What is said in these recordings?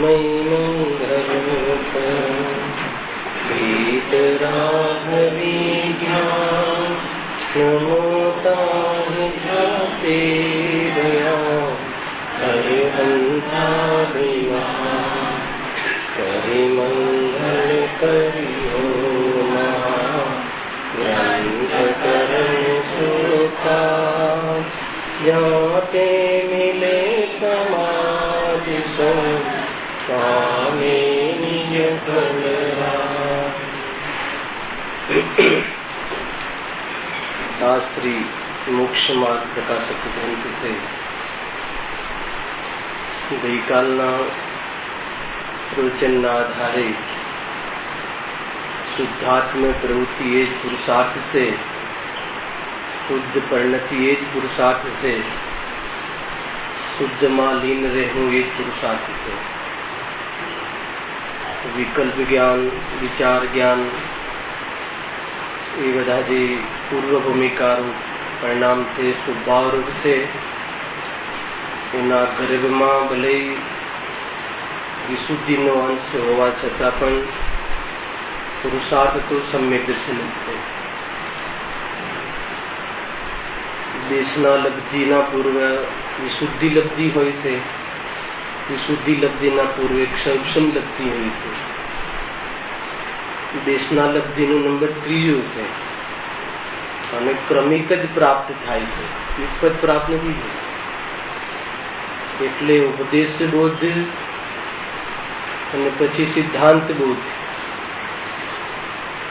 मयि मंगलमुख वीतराघवी ज्ञान नमो ताहि जाते दया हरिहंता करि मंगल करियो ग्रंथ करण सुखा जाते मिले समाज सो स्वामी निज फलरा। आ श्री मोक्ष मार्ग प्रकाशक ग्रंथ से ગઈકાલના પ્રવચનના આધારે શુદ્ધાત્મ પ્રવૃત્તિ એ જ પુરુષાર્થ છે, શુદ્ધ પરિણતિ એ જ પુરુષાર્થ છે, શુદ્ધમાં લીન રહેવું એ જ પુરુષાર્થ છે. વિકલ્પ જ્ઞાન, વિચાર જ્ઞાન એ બધા જે પૂર્વ ભૂમિકારૂપ પરિણામ છે, સ્વભાવરૂપ છે, એના ગર્ભમાં ભલે વિશુદ્ધિનો અંશ હોવા છતાં પણ પુરુષાર્થ તો સમ્યક દર્શન છે. દેશના લબ્ધિના પૂર્વ વિશુદ્ધિ લબ્ધિ હોય છે, વિશુદ્ધિ લબ્ધિના પૂર્વે સૌક્ષમ લબ્ધિ હોય છે. દેશના લબ્ધિનો નંબર 3 છે અને ક્રમિક જ પ્રાપ્ત થાય છે, યુગપદ પ્રાપ્ત નથી થતું. એટલે ઉપદેશ બોધ અને પછી સિદ્ધાંત બોધ.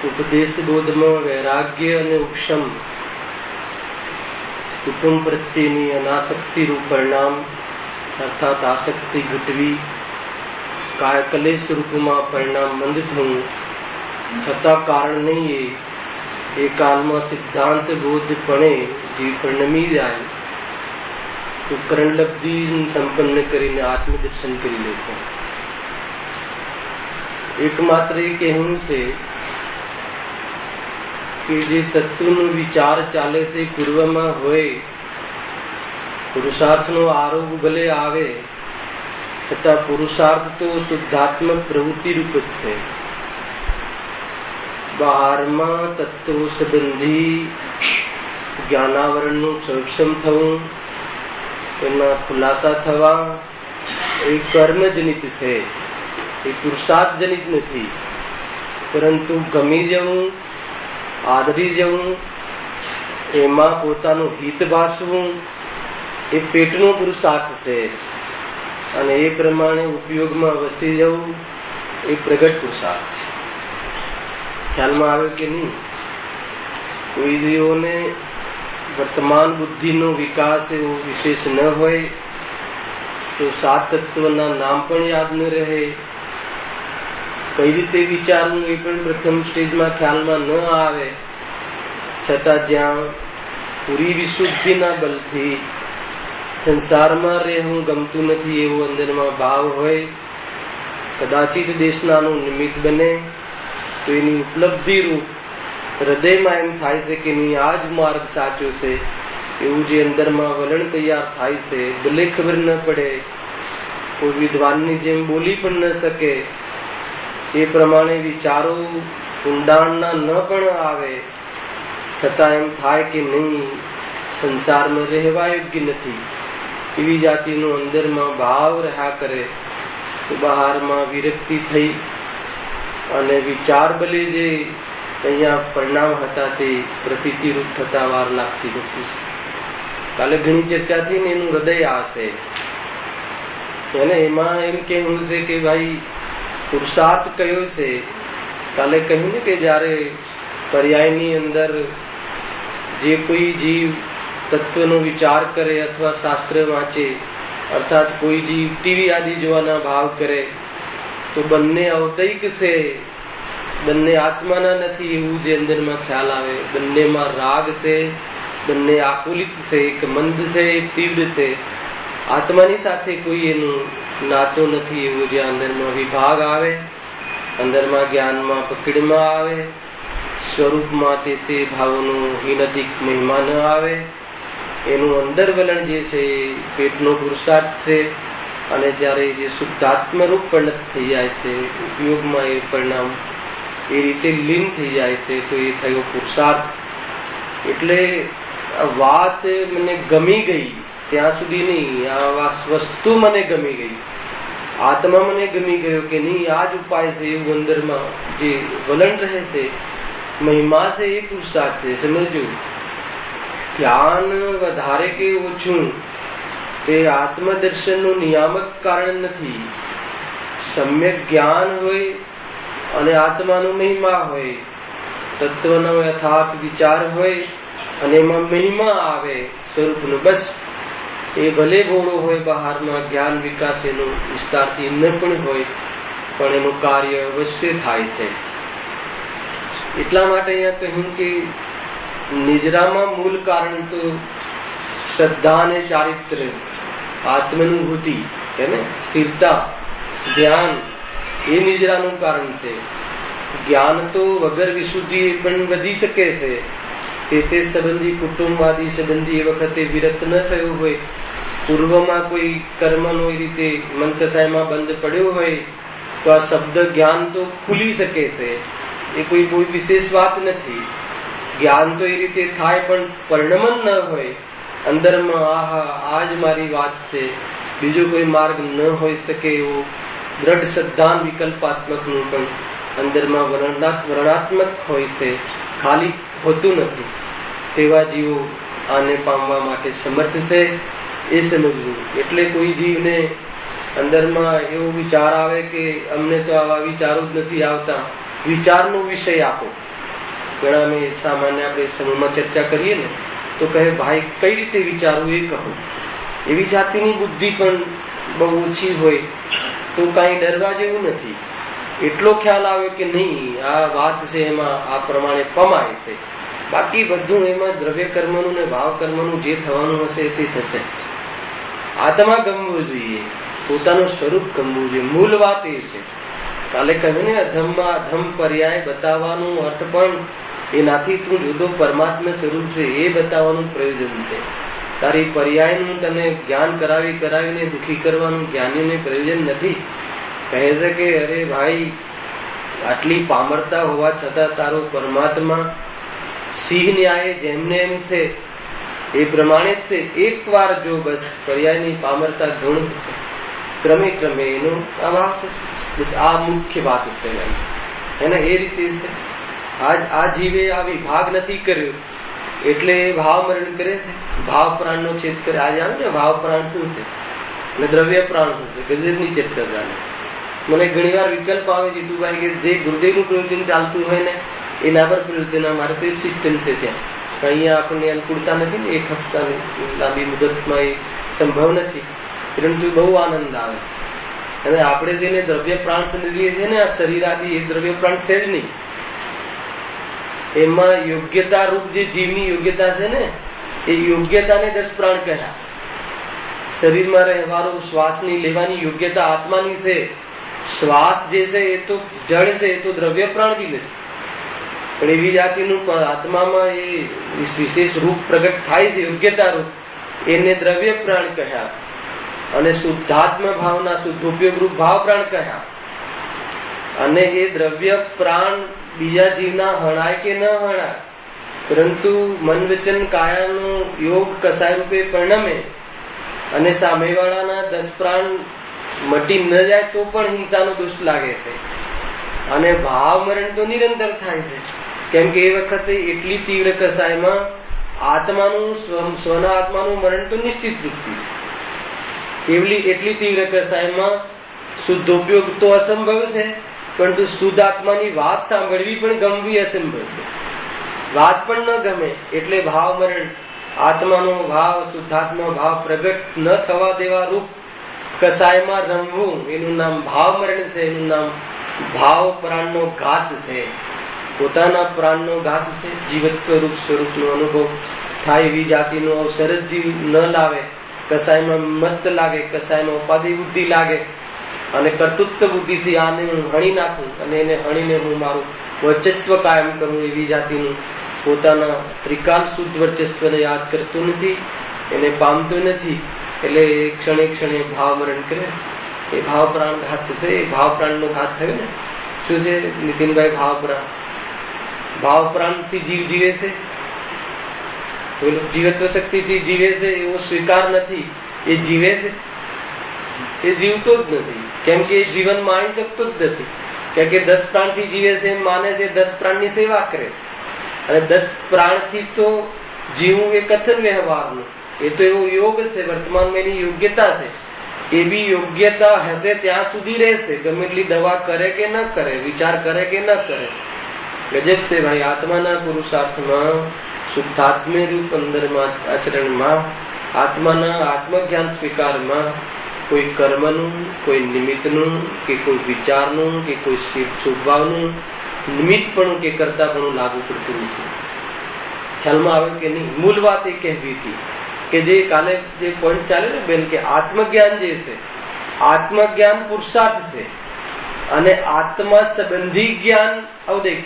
ઉપદેશ બોધમાં વૈરાગ્ય અને ઉપશમ, કુટુંબ પ્રત્યેની અનાસક્તિ રૂપ પરિણામ અર્થાત આસક્તિ ઘટવી, કાયકલેશ રૂપમાં પરિણામ મંદ થવું, છતાં કારણ નહીં એ કાલમાં સિદ્ધાંત બોધ પણે જે પરિણમી જાય તો કરણલબ્ધિ સંપન્ન કરીને આત્મદર્શન કરી લે છે. એકમાત્ર એ કહેવું છે કે જે તત્વનો વિચાર ચાલે છે પૂર્વમાં હોય, પુરુષાર્થનો આરોપ ભલે આવે છતાં પુરુષાર્થ તો શુદ્ધાત્મક પ્રવૃત્તિ રૂપ જ છે. બહારમાં તત્વો સંબંધી જ્ઞાનાવરણનું સક્ષમ થવું, એના ખુલાસા થવા એ કર્મજનિત છે, એ પુરુષાર્થ જનિત નથી. પરંતુ ગમી જવું, આદરી જવું, એમાં પોતાનું હિત ભાસવું એ પેટનો પુરુષાર્થ છે અને એ પ્રમાણે ઉપયોગમાં વસી જવું એ પ્રગટ પુરુષાર્થ છે. ખ્યાલમાં આવે કે નહીં? કોઈ જીવોને વર્તમાન બુદ્ધિનો વિકાસ એવો વિશેષ ન હોય તો 7 તત્વના નામ પણ યાદ ન રહે, કઈ રીતે વિચારવું એ પણ પ્રથમ સ્ટેજમાં ખ્યાલમાં ન આવે. છતાં જ્યાં પૂરી વિશુદ્ધિના બલથી સંસારમાં રહેવું ગમતું નથી એવો અંદરમાં ભાવ હોય, કદાચિત દેશનાનું નિમિત્ત બને તો એની ઉપલબ્ધિ રૂપ હૃદયમાં એમ થાય છે કે નહીં આ જ માર્ગ સાચો છે, એવું જે અંદરમાં વલણ તૈયાર થાય છે. ભલે ખબર ન પડે, કોઈ વિદ્વાનની જેમ બોલી પણ ન શકે, એ પ્રમાણે વિચારો ઊંડાણના ન પણ આવે, છતાં એમ થાય કે નહીં સંસારમાં રહેવા યોગ્ય નથી, એવી જાતિનો અંદરમાં ભાવ રહ્યા કરે તો બહારમાં વિરક્તિ થઈ અને વિચાર ભલે જે અહીંયા પરિણામ હતા તે પ્રતીતિરૂપ થતા વાર લાગતી નથી. કાલે ઘણી ચર્ચા થઈ ને એનું હૃદય આવશે એને એમાં એમ કેવું છે કે ભાઈ પુરુષાર્થ કયો છે. કાલે કહ્યું ને કે જયારે પર્યાયની અંદર જે કોઈ જીવ તત્વનો વિચાર કરે અથવા શાસ્ત્ર વાંચે અર્થાત કોઈ જીવ ટીવી આદિ જોવાના ભાવ કરે તો બંને અવતૈક છે, બંને આત્માના નથી એવું જે અંદરમાં ખ્યાલ આવે. બંનેમાં રાગ છે, બંને આકુલિત છે, એક મંદ છે, એક તીવ્ર છે. આત્માની સાથે કોઈ એનું નાતો નથી એવું જે અંદરમાં વિભાગ આવે, અંદરમાં જ્ઞાનમાં પકડમાં આવે, સ્વરૂપમાં તે ભાવોનું હિનતિક મહિમા ન આવે. એનું અંદર વલણ જે છે પેટનો પુરુષાર્થ છે અને જ્યારે જે શુદ્ધાત્મ રૂપ પરિણત થઈ જાય છે, ઉપયોગમાં એ પરિણામ એ રીતે લીન થઈ જાય છે, તો એ થયો પુરુષાર્થ. એટલે વાત મને ગમી ગઈ ત્યાં સુધી નહીં, આ વસ્તુ મને ગમી ગઈ, આત્મા મને ગમી ગયો કે નહીં આ જ ઉપાય છે, એવું અંદરમાં જે વલણ રહે છે, મહિમા છે, એ પુરુષાર્થ છે. સમજો, જ્ઞાન વધારે કે ઓછું તે આત્મદર્શનનું નિયામક કારણ નથી. સમ્યક જ્ઞાન હોય અને આત્માનો મહિમા હોય, તત્વનો યથાર્થ વિચાર હોય અને એમાં મહિમા આવે સ્વરૂપનો, બસ એ ભલે ભોળો હોય બહારમાં, જ્ઞાન વિકાસ એનો વિસ્તારથી ન પણ હોય, પણ એનું કાર્ય અવશ્ય થાય છે. એટલા માટે અહીંયા કહ્યું કે નિજરામાં મૂળ કારણ તો શ્રદ્ધા અને ચારિત્ર, આત્માનુભૂતિ, સ્થિરતા, ધ્યાન, એ નિજરાનું કારણ છે. જ્ઞાન તો વગર વિશુદ્ધિ પણ વધી શકે છે. તે સંબંધી, કુટુંબવાદી સંબંધી એ વખતે વિરત ન થયું હોય, પૂર્વમાં કોઈ કર્મનો એ રીતે મંત્રસાયમાં બંધ પડ્યો હોય, તો આ શબ્દ જ્ઞાન તો ખુલી શકે છે. એ કોઈ બહુ વિશેષ વાત નથી. જ્ઞાન તો એ રીતે થાય, પણ પરિણમન ન હોય અંદરમાં, આહા આ જ મારી વાત છે, બીજો કોઈ માર્ગ ન હોઈ શકે એવો દ્રઢ શ્રદ્ધા વિકલ્પાત્મકનું પણ અંદરમાં વર્ણાત્મક હોય છે, ખાલી હોતું નથી. તેવા જીવો આને પામવા માટે સમર્થ છે, એ સમજવું. એટલે કોઈ જીવને અંદરમાં એવો વિચાર આવે કે અમને તો આવા વિચારો જ નથી આવતા, વિચારનો વિષય આપો. ઘણા અમે સામાન્ય આપણે સમૂહમાં ચર્ચા કરીએ ને, તો કહે ભાઈ કઈ રીતે વિચારવું એ કહો. એવી જાતિની બુદ્ધિ પણ બહુ ઓછી હોય તો કાંઈ ડરવા જેવું નથી. એટલો ખ્યાલ આવે કે નહીં આ વાત છે એમાં આ પ્રમાણે પમાય છે, બાકી બધું એમાં દ્રવ્ય કર્મનું ને ભાવ કર્મનું જે થવાનું હશે તે થશે. આત્મા ગમવું જોઈએ, પોતાનું સ્વરૂપ ગમવું જોઈએ. મૂળ વાત એ છે. કાલે કહ્યું ને, અધમમાં અધમ પર્યાય બતાવવાનું અર્થ પણ એનાથી તું જુદો પરમાત્મા સ્વરૂપ છે એ બતાવવાનું પ્રયોજન છે. તારી પર્યાયનું તને જ્ઞાન કરાવીને દુઃખી કરવાનું જ્ઞાનીને પ્રયોજન નથી. કહે છે કે અરે ભાઈ, આટલી પામરતા હોવા છતાં તારો પરમાત્મા સિંહ ન્યાય જેમને એમ છે એ પ્રમાણે જ છે. એક વાર જો બસ પર્યાયની પામરતા ગૌણ થશે, ક્રમે ક્રમે એનો અભાવ થશે. બસ આ મુખ્ય વાત છે એને. એ રીતે છે. આ જીવે આ વિભાગ નથી કર્યો એટલે ભાવ મરણ કરે છે, ભાવ પ્રાણ નો છેદ કરે. આજે આવે ને ભાવ પ્રાણ શું છે અને દ્રવ્ય પ્રાણ શું છે, ગજબની ચર્ચા ચાલે છે. મને ઘણી વાર વિકલ્પ આવે છે જીતુભાઈ કે જે ગુરુદેવનું પ્રવચન ચાલતું હોય ને એના પર પ્રવચન, અમારે તો સિસ્ટમ છે ત્યાં. અહીંયા આપણને અનુકૂળતા નથી ને, એક હપ્તાની લાંબી મુદતમાં એ સંભવ નથી, પરંતુ બહુ આનંદ આવે. અને આપણે જેને દ્રવ્ય પ્રાણ સમજીએ છીએ ને, આ શરીર આદિ એ દ્રવ્ય પ્રાણ છે જ નહીં. એમાં યોગ્યતા રૂપ જે જીવની યોગ્યતા છે ને, એ યોગ્યતાને 10 પ્રાણ કહ્યા. શરીરમાં રહેવાનું, શ્વાસની લેવાની યોગ્યતા આત્માની છે. શ્વાસ જે છે એ તો જળ છે, એ તો દ્રવ્ય પ્રાણ બી નથી. પણ એવી જાતિનું આત્મામાં એ વિશેષ રૂપ પ્રગટ થાય છે, યોગ્યતા રૂપ, એને દ્રવ્ય પ્રાણ કહ્યા. અને શુદ્ધાત્મ ભાવના, શુદ્ધ ઉપયોગ રૂપ ભાવ પ્રાણ કહ્યા. અને એ દ્રવ્ય પ્રાણ બીજા જીવના હણાય કે ન હણાય, પરંતુ મન વચન કાયાનો યોગ કસાય રૂપે પરિણમે અને સામેવાળાના 10 પ્રાણ મટી ન જાય તો પણ હિંસાનો દોષ લાગે છે. અને ભાવ મરણ તો નિરંતર થાય છે, કેમ કે એ વખતે એટલી તીવ્ર કસાયમાં આત્માનું, સ્વના આત્માનું મરણ તો નિશ્ચિત રૂપથી છે. એટલી તીવ્ર કસાયમાં શુદ્ધ ઉપયોગ તો અસંભવ છે, પરંતુ શુદ્ધ આત્માની વાત સાંભળવી પણ ગમવી અસંભવ છે. વાત પણ ન ગમે એટલે ભાવ મરણ, આત્માનો ભાવ, શુદ્ધાત્મા ભાવ પ્રગટ ન થવા દેવા રૂપ કસાયમાં રમવું, એનું નામ ભાવ મરણ છે. એનું નામ ભાવ પ્રાણનો ઘાત છે, પોતાના પ્રાણનો ઘાત છે. જીવત્વ રૂપ સ્વરૂપનો અનુભવ થાય એવી જાતિનો અવસર જ જીવ ન લાવે. કસાયમાં મસ્ત લાગે, કસાયમાં ઉપાધિ બુદ્ધિ લાગે અને કર્તૃત્વ બુદ્ધિથી આને હું હણી નાખું અને એને હણીને હું મારું વર્ચસ્વ કાયમ કરું, એવી જાતિનું પોતાના ત્રિકાલ શુદ્ધ વર્ચસ્વને યાદ કરતું નથી, એને પામતું નથી. એટલે ક્ષણે ક્ષણે ભાવ મરણ કરે. એ ભાવ પ્રાણ ઘાત છે. એ ભાવ પ્રાણ નો ઘાત થયો ને. શું છે નીતિનભાઈ? ભાવ પ્રાણ થી જીવ જીવે છે. જીવત્વ શક્તિ થી જીવે છે એવો સ્વીકાર નથી. એ જીવે છે? એ જીવતો જ નથી. કેમ કે એ જીવન માણી શકતો જ નથી. કેમ કે 10 પ્રાણ થી જીવે છે એમ માને છે, 10 પ્રાણ ની સેવા કરે છે. અને 10 પ્રાણ થી તો જીવવું એ કથન વ્યવહારનું, એ તો એવો યોગ છે. વર્તમાનમાં એની યોગ્યતા છે. એવી યોગ્યતા હશે ત્યાં સુધી રહેશે. ગમે એટલી દવા કરે કે ન કરે, વિચાર કરે કે ન કરે. ગજબ છે ભાઈ. આત્માના પુરુષાર્થમાં, શુદ્ધાત્મ્ય રૂપ અંદરમાં આચરણમાં, આત્માના આત્મજ્ઞાન સ્વીકારમાં કોઈ કર્મનું, કોઈ નિમિત્તનું, કે કોઈ વિચારનું, કે કોઈ સ્વભાવનું નિમિત્તપણું કે કરતાપણું લાગુ પડતું નથી. ખ્યાલમાં આવે કે નહીં? મૂળ વાત એ કહેવી હતી કે જે કાલે જે પોઈન્ટ ચાલે ને બેન, કે આત્મજ્ઞાન જે છે, આત્મજ્ઞાન પુરુષાર્થ છે અને આત્મા સંબંધી જ્ઞાન અવદેક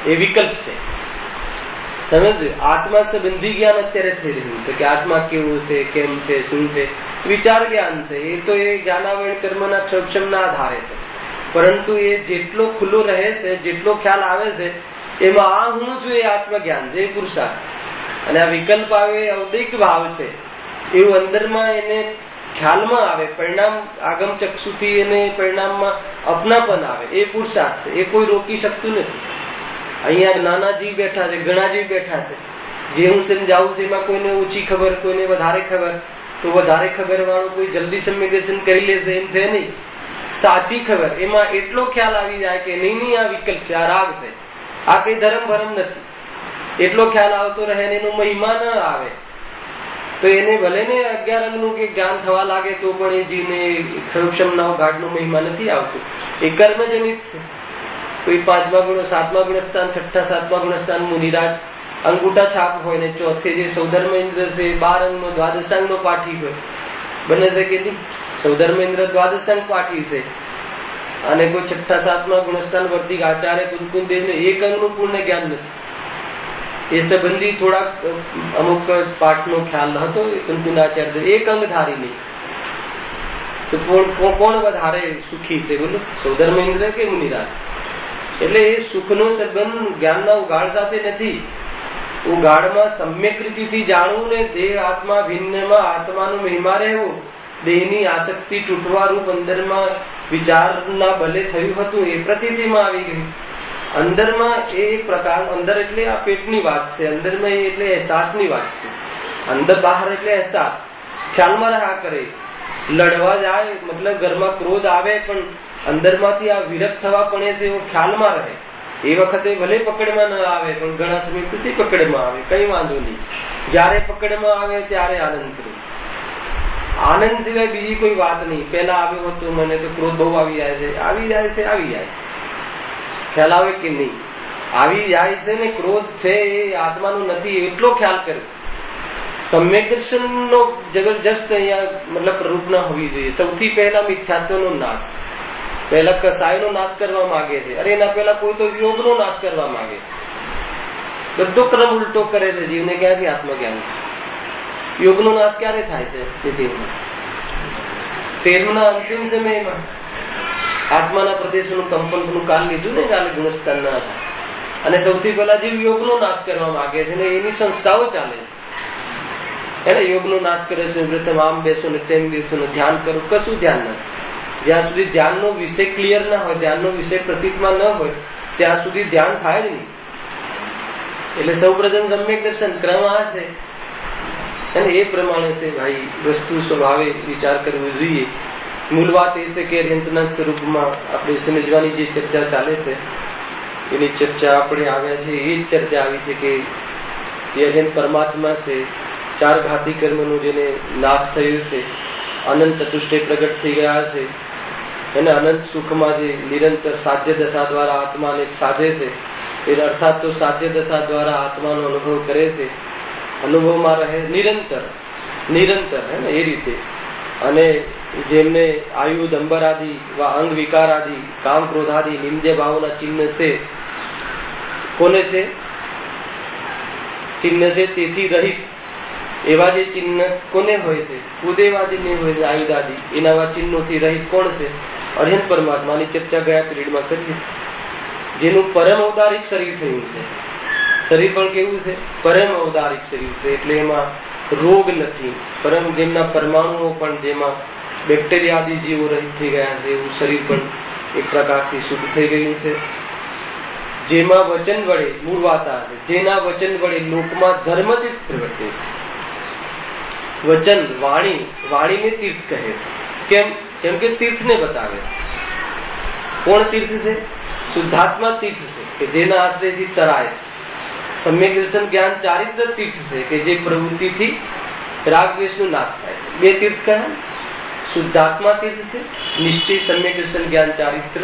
એ વિકલ્પ છે. સમજો, આત્મા સંબંધી જ્ઞાન અત્યારે થઈ રહ્યું છે કે આત્મા કેવું છે, કેમ છે, શું છે, વિચાર જ્ઞાન છે. એ તો એ જ્ઞાનાવરણ કર્મના ક્ષમના આધારે છે. પરંતુ એ જેટલો ખુલ્લો રહે છે, જેટલો ખ્યાલ આવે છે, એમાં આ હું છું એ આત્મજ્ઞાન છે, એ પુરુષાર્થ છે. અને આ વિકલ્પ આવે, અવદિક ભાવ છે, એવું અંદરમાં એને ખ્યાલમાં આવે, પરિણામ આગમ ચક્ષુથી એને પરિણામમાં અપનાપન આવે, એ પુરુષાર્થ છે. એ કોઈ રોકી શકતું નથી. અહીંયા નાના જીવ બેઠા છે, ઘણા જીવ બેઠા છે. જે હું સમજાવું છું એમાં કોઈને ઓછી ખબર, કોઈને વધારે ખબર. તો વધારે ખબર વાળો કોઈ જલ્દી સંવેદન કરી લેશે એમ છે નહીં. સાચી ખબર એમાં એટલો ખ્યાલ આવી જાય કે નહીં નહીં આ વિકલ્પ છે, આ રાગ છે, આ કઈ ધર્મ ભરમ નથી. એટલો ખ્યાલ આવતો રહે ને એનો મહિમા ન આવે તો એને ભલે ને 11 અંગનું કે જ્ઞાન થવા લાગે તો પણ એ જીવને ક્ષમનાઓ ઘાટનો મહિમા નથી આવતું. એ કર્મજનિત છે. કોઈ 5મા ગુણ, 7મા ગુણસ્થાન, 6ઠા 7મા ગુણસ્થાન મુનિરાજ અંગૂઠા છાપ હોય ને ચોથે જે સૌધર્મેન્દ્ર છે 12 અંગનો દ્વાદશાંગ નો પાઠી હોય. બને છે કે નહીં? સૌધર્મેન્દ્ર દ્વાદશાંગ પાઠી છે અને કોઈ 6ઠા 7મા ગુણસ્થાન વર્તિક આચાર્ય કુંકુમદેવ ને 1 અંગનું પૂર્ણ જ્ઞાન નથી. એ સંબંધી થોડાક અમુક પાઠનો ખ્યાલ હતો કુંકુમાચાર્ય, 1 અંગ ધારી નહીં. તો કોણ વધારે સુખી છે બોલો? સૌધર્મેન્દ્ર કે મુનિરાજ? એટલે એ સુખનો સંબંધ જ્ઞાનના ઉગાડ સાથે નથી. ઉગાડમાં સમ્યક રીતિથી જાણવું ને દેહ આત્મા ભિન્નમાં આત્માનો મહિમા રહેવો, દેહની આસક્તિ તૂટવા રૂપ અંદરમાં વિચારના બલે થયું હતું એ પ્રતીતિમાં આવી ગયું. અંદરમાં એ પ્રકાર, અંદર એટલે આ પેટની વાત છે, અંદરમાં એટલે અહેસાસની વાત છે. અંદર બહાર એટલે અહેસાસ, ખ્યાલમાં રહ્યા કરે. લડવા જાય મતલબ ઘરમાં ક્રોધ આવે પણ અંદરમાંથી આ વિરક્ત થવા પણ એવો ખ્યાલમાં રહે. એ વખતે ભલે પકડમાં ન આવે પણ ઘણા સમય પછી પકડમાં આવે, કઈ વાંધો નહીં. જયારે પકડમાં આવે ત્યારે આનંદ કરો. આનંદ સિવાય બીજી કોઈ વાત નહીં. પેલા આવ્યો હતો મને તો ક્રોધ બહુ આવી જાય છે, આવી જાય છે, આવી જાય છે. ખ્યાલ આવે કે નહીં? આવી જાય છે ને. ક્રોધ છે એ આત્માનું નથી, એટલો ખ્યાલ કર્યો. સમ્યક દર્શન નો જબરજસ્ત અહીંયા મતલબ પ્રરૂપના હોવી જોઈએ. સૌથી પહેલા મિથ્યાત્વનો નાશ, પહેલા કસાયનો નાશ કરવા માંગે છે. અરે એના પહેલા કોઈ તો યોગનો નાશ કરવા માંગે છે. બધો ક્રમ ઉલટો કરે છે. જીવને ક્યાંથી આત્મજ્ઞાન? યોગનો નાશ ક્યારે થાય છે? નીતિમાં 13ના અંતિમ સમયમાં આત્માના પ્રદેશોનું કંપનનું કાલ લીધું ને કાલે ગુણસ્થાનના હતા. અને સૌથી પહેલા જીવ યોગનો નાશ કરવા માંગે છે ને એની સંસ્થાઓ ચાલે છે. એને યોગનો નાશ કરે છે. પ્રથમ આમ બેસો ને તેમ બેસો ને ધ્યાન કરો, કશું ધ્યાન નથી. જ્યાં સુધી ધ્યાનનો વિષય ક્લિયર ના હોય, ધ્યાનનો વિષય પ્રતીતમાં ન હોય ત્યાં સુધી ધ્યાન થાય જ નહીં. એટલે સૌ પ્રથમ સમ્યક દર્શન ક્રમ આ છે અને એ પ્રમાણે છે ભાઈ વસ્તુ સ્વભાવે વિચાર કરવો જોઈએ. મૂળ વાત એ છે કે અર્હંતના સ્વરૂપમાં આપણે સમજવાની જે ચર્ચા ચાલે છે એની ચર્ચા આપણે આવ્યા છે. એ જ ચર્ચા આવી છે કે એ અર્હંત પરમાત્મા છે. 4 ઘાતી કર્મનો જેને નાશ થયો છે, અનંત ચતુષ્ટય પ્રગટ થઈ ગયા છે અને અનંત સુખમાં જે નિરંતર સાધ્ય દશા દ્વારા આત્માને સાધે છે, એ અર્થાત તો સાધ્ય દશા દ્વારા આત્માનો અનુભવ કરે છે, અનુભવમાં રહે નિરંતર હે ને એ રીતે. અને જેમને આયુ દંબર આદિ અંગ વિકાર આદિ કામ ક્રોધ આદિ નિંદ્ય ભાવના ચિહ્ન છે, કોને છે? ચિહ્ન છે તેથી રહિત. એવા જે ચિહ્ન કોને હોય છે? ખુદેવાદીને હોય છે, આયુધાદી. એના ચિહ્નોથી રહિત કોણ છે? અર્હંત પરમાત્માની ચર્ચા ગયા પીરિયડમાં કરી. જેનું પરમ અવતારિક શરીર થયું છે. શરીર પણ કેવું છે? પરમ અવતારિક શરીર છે. એટલે એમાં રોગ નથી. પરમ જેમના પરમાણુઓ પણ જેમાં બેક્ટેરિયા આદિ જીવો રહિત થઈ ગયા છે એવું શરીર પણ એક પ્રકારથી શુદ્ધ થઈ ગયું છે. જેમાં વચન વડે મૂળ વાતા છે, જેના વચન વડે લોકમાં ધર્મતીર્થ પ્રવર્તે છે. વચન વાણીને તીર્થ કહે છે. કેમ કે તીર્થને બતાવે છે. કોણ તીર્થ છે? શુદ્ધાત્મા તીર્થ છે કે જેના આશ્રયથી તરાય છે. સમ્યક દર્શન જ્ઞાન ચારિત્ર તીર્થ છે કે જે પ્રવૃત્તિથી રાગ દ્વેષનો નાશ થાય છે. બે તીર્થ કહ્યા. શુદ્ધાત્મા તીર્થ છે, નિશ્ચય સમ્યક દર્શન જ્ઞાન ચારિત્ર,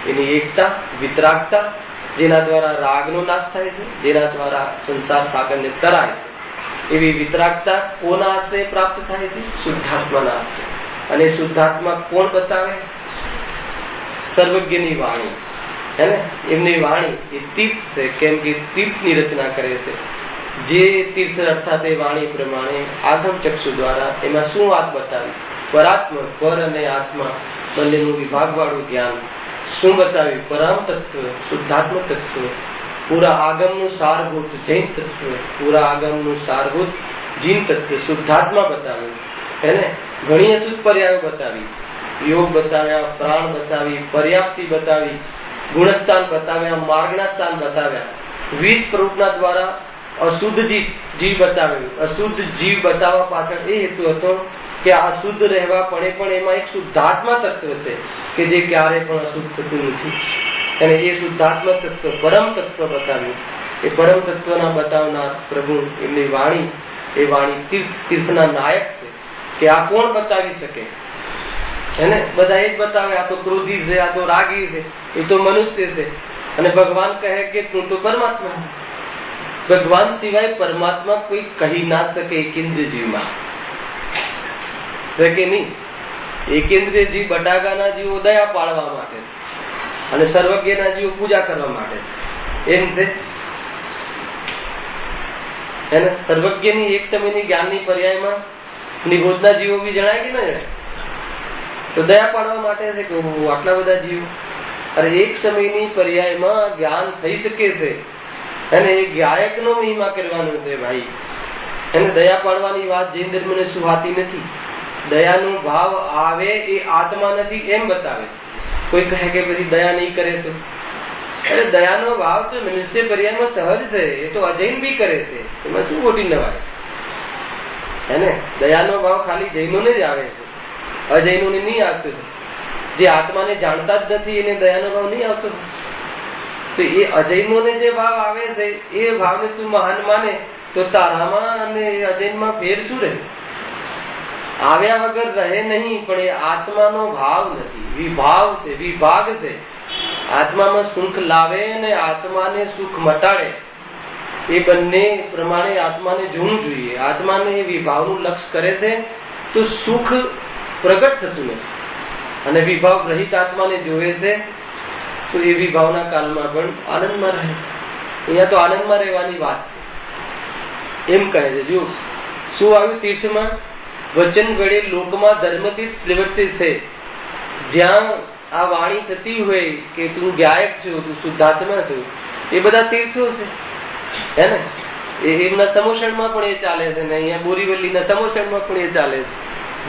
એની એકતા, વિતરાગતા, જેના દ્વારા રાગનો નાશ થાય છે, જેના દ્વારા સંસાર સાગરને તરાય છે. એવી વિતરાગતા કોના આશ્રય પ્રાપ્ત થાય છે? શુદ્ધાત્માના આશ્રય. અને શુદ્ધાત્મા કોણ બતાવે? સર્વજ્ઞની વાણી, હે ને? એમની વાણી એ તીર્થ છે. કેમ કે તીર્થની રચના કરે છે. જે તીર્થ અર્થાત એ વાણી પ્રમાણે આગમ ચક્ષુ દ્વારા એમાં શું વાત બતાવી? પરાત્મા, પર અને આત્મા બંનેનું વિભાગવાળું જ્ઞાન. શું બતાવ્યું? પરમ તત્વ, શુદ્ધાત્મ તત્વ, પૂરા આગમનું સારભૂત જૈન તત્વ, પૂરા આગમનું સારભૂત જીન તત્વ શુદ્ધાત્મા બતાવ્યું, હે ને? ઘણી અશુદ્ધ પર્યાયો બતાવી. યોગ બતાવ્યા, પ્રાણ બતાવી, પર્યાપ્તિ બતાવી, ગુણસ્થાન બતાવ્યા, માર્ગના સ્થાન બતાવ્યા. 20 પ્રવૃત્તિના દ્વારા અશુદ્ધ જીવ બતાવ્યું. અશુદ્ધ જીવ બતાવવા પાછળ એ હેતુ હતો કે અશુદ્ધ રહેવા પણ એમાં એક શુદ્ધાત્મા તત્વ છે કે જે ક્યારે પણ અશુદ્ધ થતું નથી. અને એ શુદ્ધાત્મા તત્વ, પરમ તત્વ બતાવ્યું. એ પરમ તત્વના બતાવનાર પ્રભુ, એમની વાણી, એ વાણી તીર્થના નાયક છે કે આ કોણ બતાવી શકે? એને બધા એ જ બતાવે. આ તો ક્રોધી છે, આ તો રાગી છે, એ તો મનુષ્ય છે. અને ભગવાન કહે કે તું તો પરમાત્મા. ભગવાન સિવાય પરમાત્મા કોઈ કહી ના શકે એકેન્દ્રિય જીવમાં, કે નહીં? એકેન્દ્રિય જીવ બટાકાના જીવો દયા પાળવા માટે છે અને સર્વજ્ઞના જીવો પૂજા કરવા માટે છે. એમ છે એને સર્વજ્ઞની એક સમયની જ્ઞાનની પર્યાયમાં નિબોધના જીવો બી જણાય કે ના જણાય? તો દયા પાડવા માટે છે કે આટલા બધા જીવો. અરે એક સમયની પર્યાયમાં જ્ઞાન થઈ શકે છે અને એ ગાયકનો મહિમા કરવાનો છે ભાઈ. એને દયા પાડવાની વાત જૈન ધર્મને સુહાતી નથી. દયાનો ભાવ આવે એ આત્મા નથી એમ બતાવે છે. કોઈ કહે કે પછી દયા નહીં કરે તો? અરે દયાનો ભાવ તો મનુષ્ય પર્યાયમાં સહજ છે. એ તો અજૈન બી કરે છે. એમાં શું ખોટી નવાય? હે ને? દયાનો ભાવ ખાલી જૈનોને જ આવે છે, અજૈનોને નહીં આવતો. જે આત્માને જાણતા જ નથી એને દયાનો ભાવ નહીં આવતો. તો એ અજૈનોને જે ભાવ આવે છે એ ભાવને તું મહાન માને તો તારામાં અને અજૈનમાં ફેર શું રહે? આવ્યા વગર રહે નહીં, પણ એ આત્માનો ભાવ નથી, વિભાવ છે, વિભાગ છે. આત્મામાં સુખ લાવે અને આત્માને સુખ મટાડે, એ બંને પ્રમાણે આત્માને જોવું જોઈએ. આત્માને એ વિભાવનું લક્ષ્ય કરે છે તો સુખ પ્રગટ થતું નથી. અને વિભાવ રહિત આત્માને જોવે છે તો એ વિભાવના કાળમાં પણ આનંદમાં રહે. અહીંયા તો આનંદમાં રહેવાની વાત છે એમ કહે છે. જો શું આવ્યું તીર્થમાં? વચન વડે લોકમાં ધર્મતીર્થ પ્રવર્તે છે. જ્યાં આ વાણી થતી હોય કે તું ગાયક છો, તું શુદ્ધાત્મા છો, એ બધા તીર્થો છે, હે ને? એમના સમોષણમાં પણ એ ચાલે છે ને અહીંયા બોરીવલીના સમોષણમાં પણ એ ચાલે છે.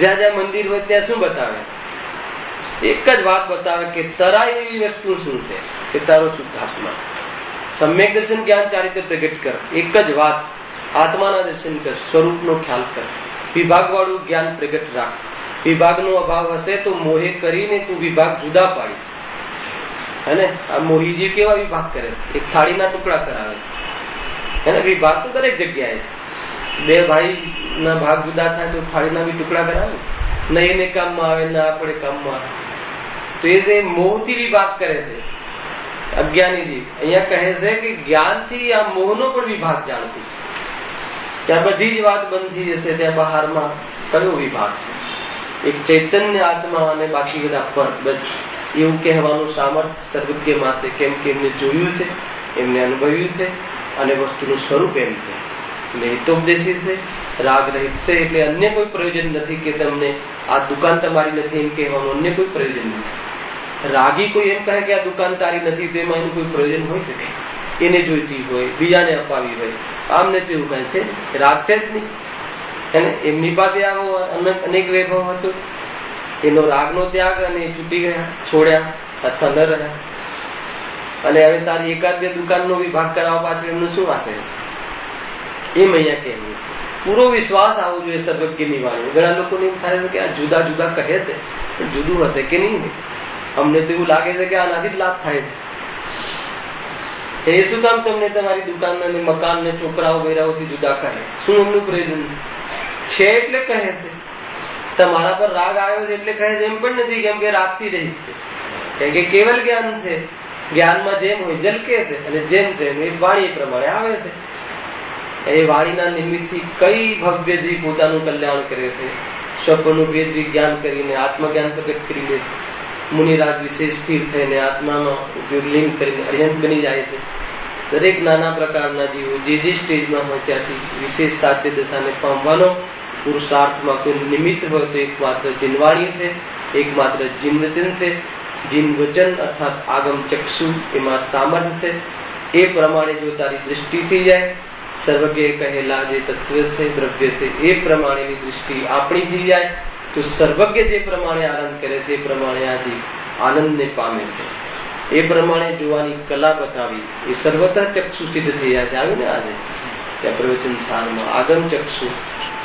જ્યાં જ્યાં મંદિર હોય ત્યાં શું બતાવે? એક જ વાત બતાવે કે તરાય એવી વસ્તુ શું છે કે તારો શુદ્ધાત્મા. સમ્યક દર્શન જ્ઞાન ચારિત્ર પ્રગટ કર. એક જ વાત, આત્માના દર્શન કર, સ્વરૂપનો ખ્યાલ કર, વિભાગ વાળું જ્ઞાન પ્રગટ રાખ. વિભાગનો અભાવ હશે તો મોહે કરીને તું વિભાગ જુદા પાડીશ, હે ને? આ મોહીજી કેવા વિભાગ કરે છે? એક થાળીના ટુકડા કરાવે છે, હે ને? વિભાગ તો દરેક જગ્યાએ છે. બે ભાઈ ના ભાગ જુદા થાય તો થાળીના બી ટુકડા કરાવે ને, એને કામમાં આવે ને આપણે કામમાં આવે. તો એ મોહથી વિભાગ કરે છે અજ્ઞાનીજી. અહીંયા કહે છે કે જ્ઞાનથી આ મોહનો પણ વિભાગ જાણતું છે. ત્યાં બધી જ વાત બંધ થઈ જશે. ત્યાં બહારમાં કયો વિભાગ છે? એક ચૈતન્ય આત્મા અને બાકી બધા પર. બસ એવું કહેવાનું સામર્થ્ય સર્વજ્ઞમાં છે. કેમ કે એમને જોયું છે, એમને અનુભવ્યું છે અને વસ્તુનું સ્વરૂપ એમ છે. એટલે હિતોપદેશી છે રાગ રહિત છે એટલે અન્ય કોઈ પ્રયોજન નથી કે તમને આ દુકાન તમારી નથી એમ કહેવાનું, અન્ય કોઈ પ્રયોજન નથી. રાગી કોઈ એમ કહે કે આ દુકાન તારી નથી તો એમાં એનું કોઈ પ્રયોજન હોઈ શકે? એને જોઈતી હોય, બીજાને અપાવી હોય, આમને તો એવું કહે છે રાગ છે જ નહીં. અને એમની પાસે આવો અનેક વૈભવ હતો, એનો રાગનો ત્યાગ અને છૂટી ગયા, છોડ્યા અથવા ન રહ્યા. અને હવે તારી એકાદ બે દુકાનનો વિભાગ કરાવવા પાછળ એમનું શું આશય છે? એમ અહીંયા કહેવું છે. પૂરો વિશ્વાસ આવવો જોઈએ સર્વજ્ઞની વાણી. ઘણા લોકોને એમ થાય છે કે આ જુદા જુદા કહે છે, પણ જુદું હશે કે નહીં? અમને તો એવું લાગે છે કે આનાથી જ લાભ થાય છે. એ શું કામ તમને તમારી દુકાન અને મકાન ને છોકરાઓ બૈરાઓથી જુદા કહે? શું એમનું પ્રયોજન છે? એટલે કહે છે. તમારા પર રાગ આવ્યો છે એટલે કહે છે એમ પણ નથી, કેમ કે રાગથી રહી છે. કેમ કે કેવલ જ્ઞાન છે. જ્ઞાનમાં જેમ હોય ઝલકે છે, અને જેમ છે એ વાણી પ્રમાણે આવે છે. એ વાણીના નિમિત્તથી કઈ ભવ્યજી પોતાનું કલ્યાણ કરે છે. સ્વપ્નનું ભેદ વિજ્ઞાન કરીને આત્મજ્ઞાન પ્રગટ કરી લે છે. મુનિરાજ વિશેષ સ્થિર થઈને આત્મામાં ઉપયોગ લીન કરીને અર્યંત બની જાય છે. દરેક નાના પ્રકારના જીવો જે સ્ટેજમાં હોય ત્યાંથી વિશેષ સાધ્ય દશાને પામવાનો પુરુષાર્થમાં કોઈ નિમિત્ત હોય તો એકમાત્ર જીનવાણી છે, એકમાત્ર જીન વચન છે. જીન વચન અર્થાત આગમ ચક્ષુ, એમાં સામર્થ્ય છે. એ પ્રમાણે જો તારી દૃષ્ટિ થઈ જાય, સર્વજ્ઞ કહેલા જે તત્વ છે, દ્રવ્ય છે, એ પ્રમાણેની દૃષ્ટિ આપણી થઈ જાય તો સર્વજ્ઞ જે પ્રમાણે આનંદ કરે તે પ્રમાણે આ જીવ આનંદને પામે છે. એ પ્રમાણે જોવાની કલા બતાવી એ સર્વતઃ ચક્ષુ સિદ્ધ થઈ જાય છે. આવ્યું ને આજે ત્યાં પ્રવચન સારમાં આગમ ચક્ષુ.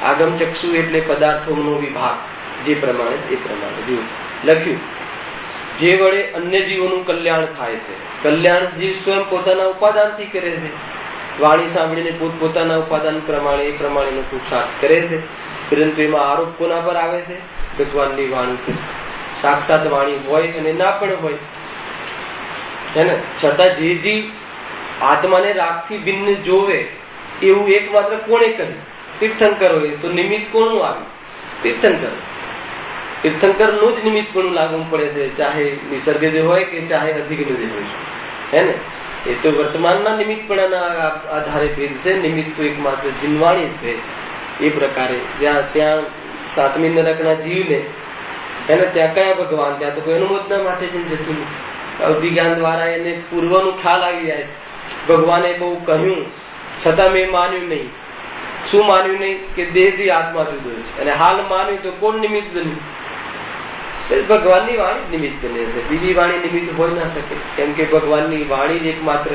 આગમ ચક્ષુ એટલે પદાર્થોનો વિભાગ, જે પ્રમાણે એ પ્રમાણે જો લખ્યું. જે વડે અન્ય જીવોનું કલ્યાણ થાય છે. કલ્યાણ જીવ સ્વયં પોતાના ઉપાદાનથી કરે છે. વાણી સાંભળીને પોતપોતાના ઉપાદાન પ્રમાણે એ પ્રમાણેનો પુરુષાર્થ કરે છે. પરંતુ એમાં આરોપ કોના પર આવે છે? ભગવાનની વાણી પર. સાક્ષાત વાણી હોય અને ના પણ હોય, હે ને, છતાં જે જીવ આત્માને રાગથી ભિન્ન જોવે એવું એકમાત્ર કોણે કહ્યું? તીર્થંકરોએ. તો નિમિત્ત કોનું આવ્યું? તીર્થંકર. તીર્થંકરનું જ નિમિત્ત પણ લાગવું પડે છે, ચાહે નિસર્ગ જે હોય કે ચાહે અધિગમ જે હોય, હે ને. એ તો વર્તમાનના નિમિત્તપણાના આધારે ભેદ છે. નિમિત્ત તો એકમાત્ર જીનવાણી છે. એ પ્રકારે જ્યાં ત્યાં સાતમી નરકના જીવને, હે ને, ત્યાં કયા ભગવાન? ત્યાં તો કોઈ અનુમોદના માટે પણ જતું નથી. અભિજ્ઞાન દ્વારા એને પૂર્વનું ખ્યાલ આવી જાય છે. ભગવાને બહુ કહ્યું છતાં મેં માન્યું નહીં. શું માન્યું નહીં? કે દેહથી આત્મા જુદો છે. અને હાલ માન્યું તો કોણ નિમિત્ત બન્યું? ભગવાનની વાણી નિમિત્ત બને છે. બીજી વાણી નિમિત્ત હોઈ ના શકે. કેમ કે ભગવાનની વાણી જ એકમાત્ર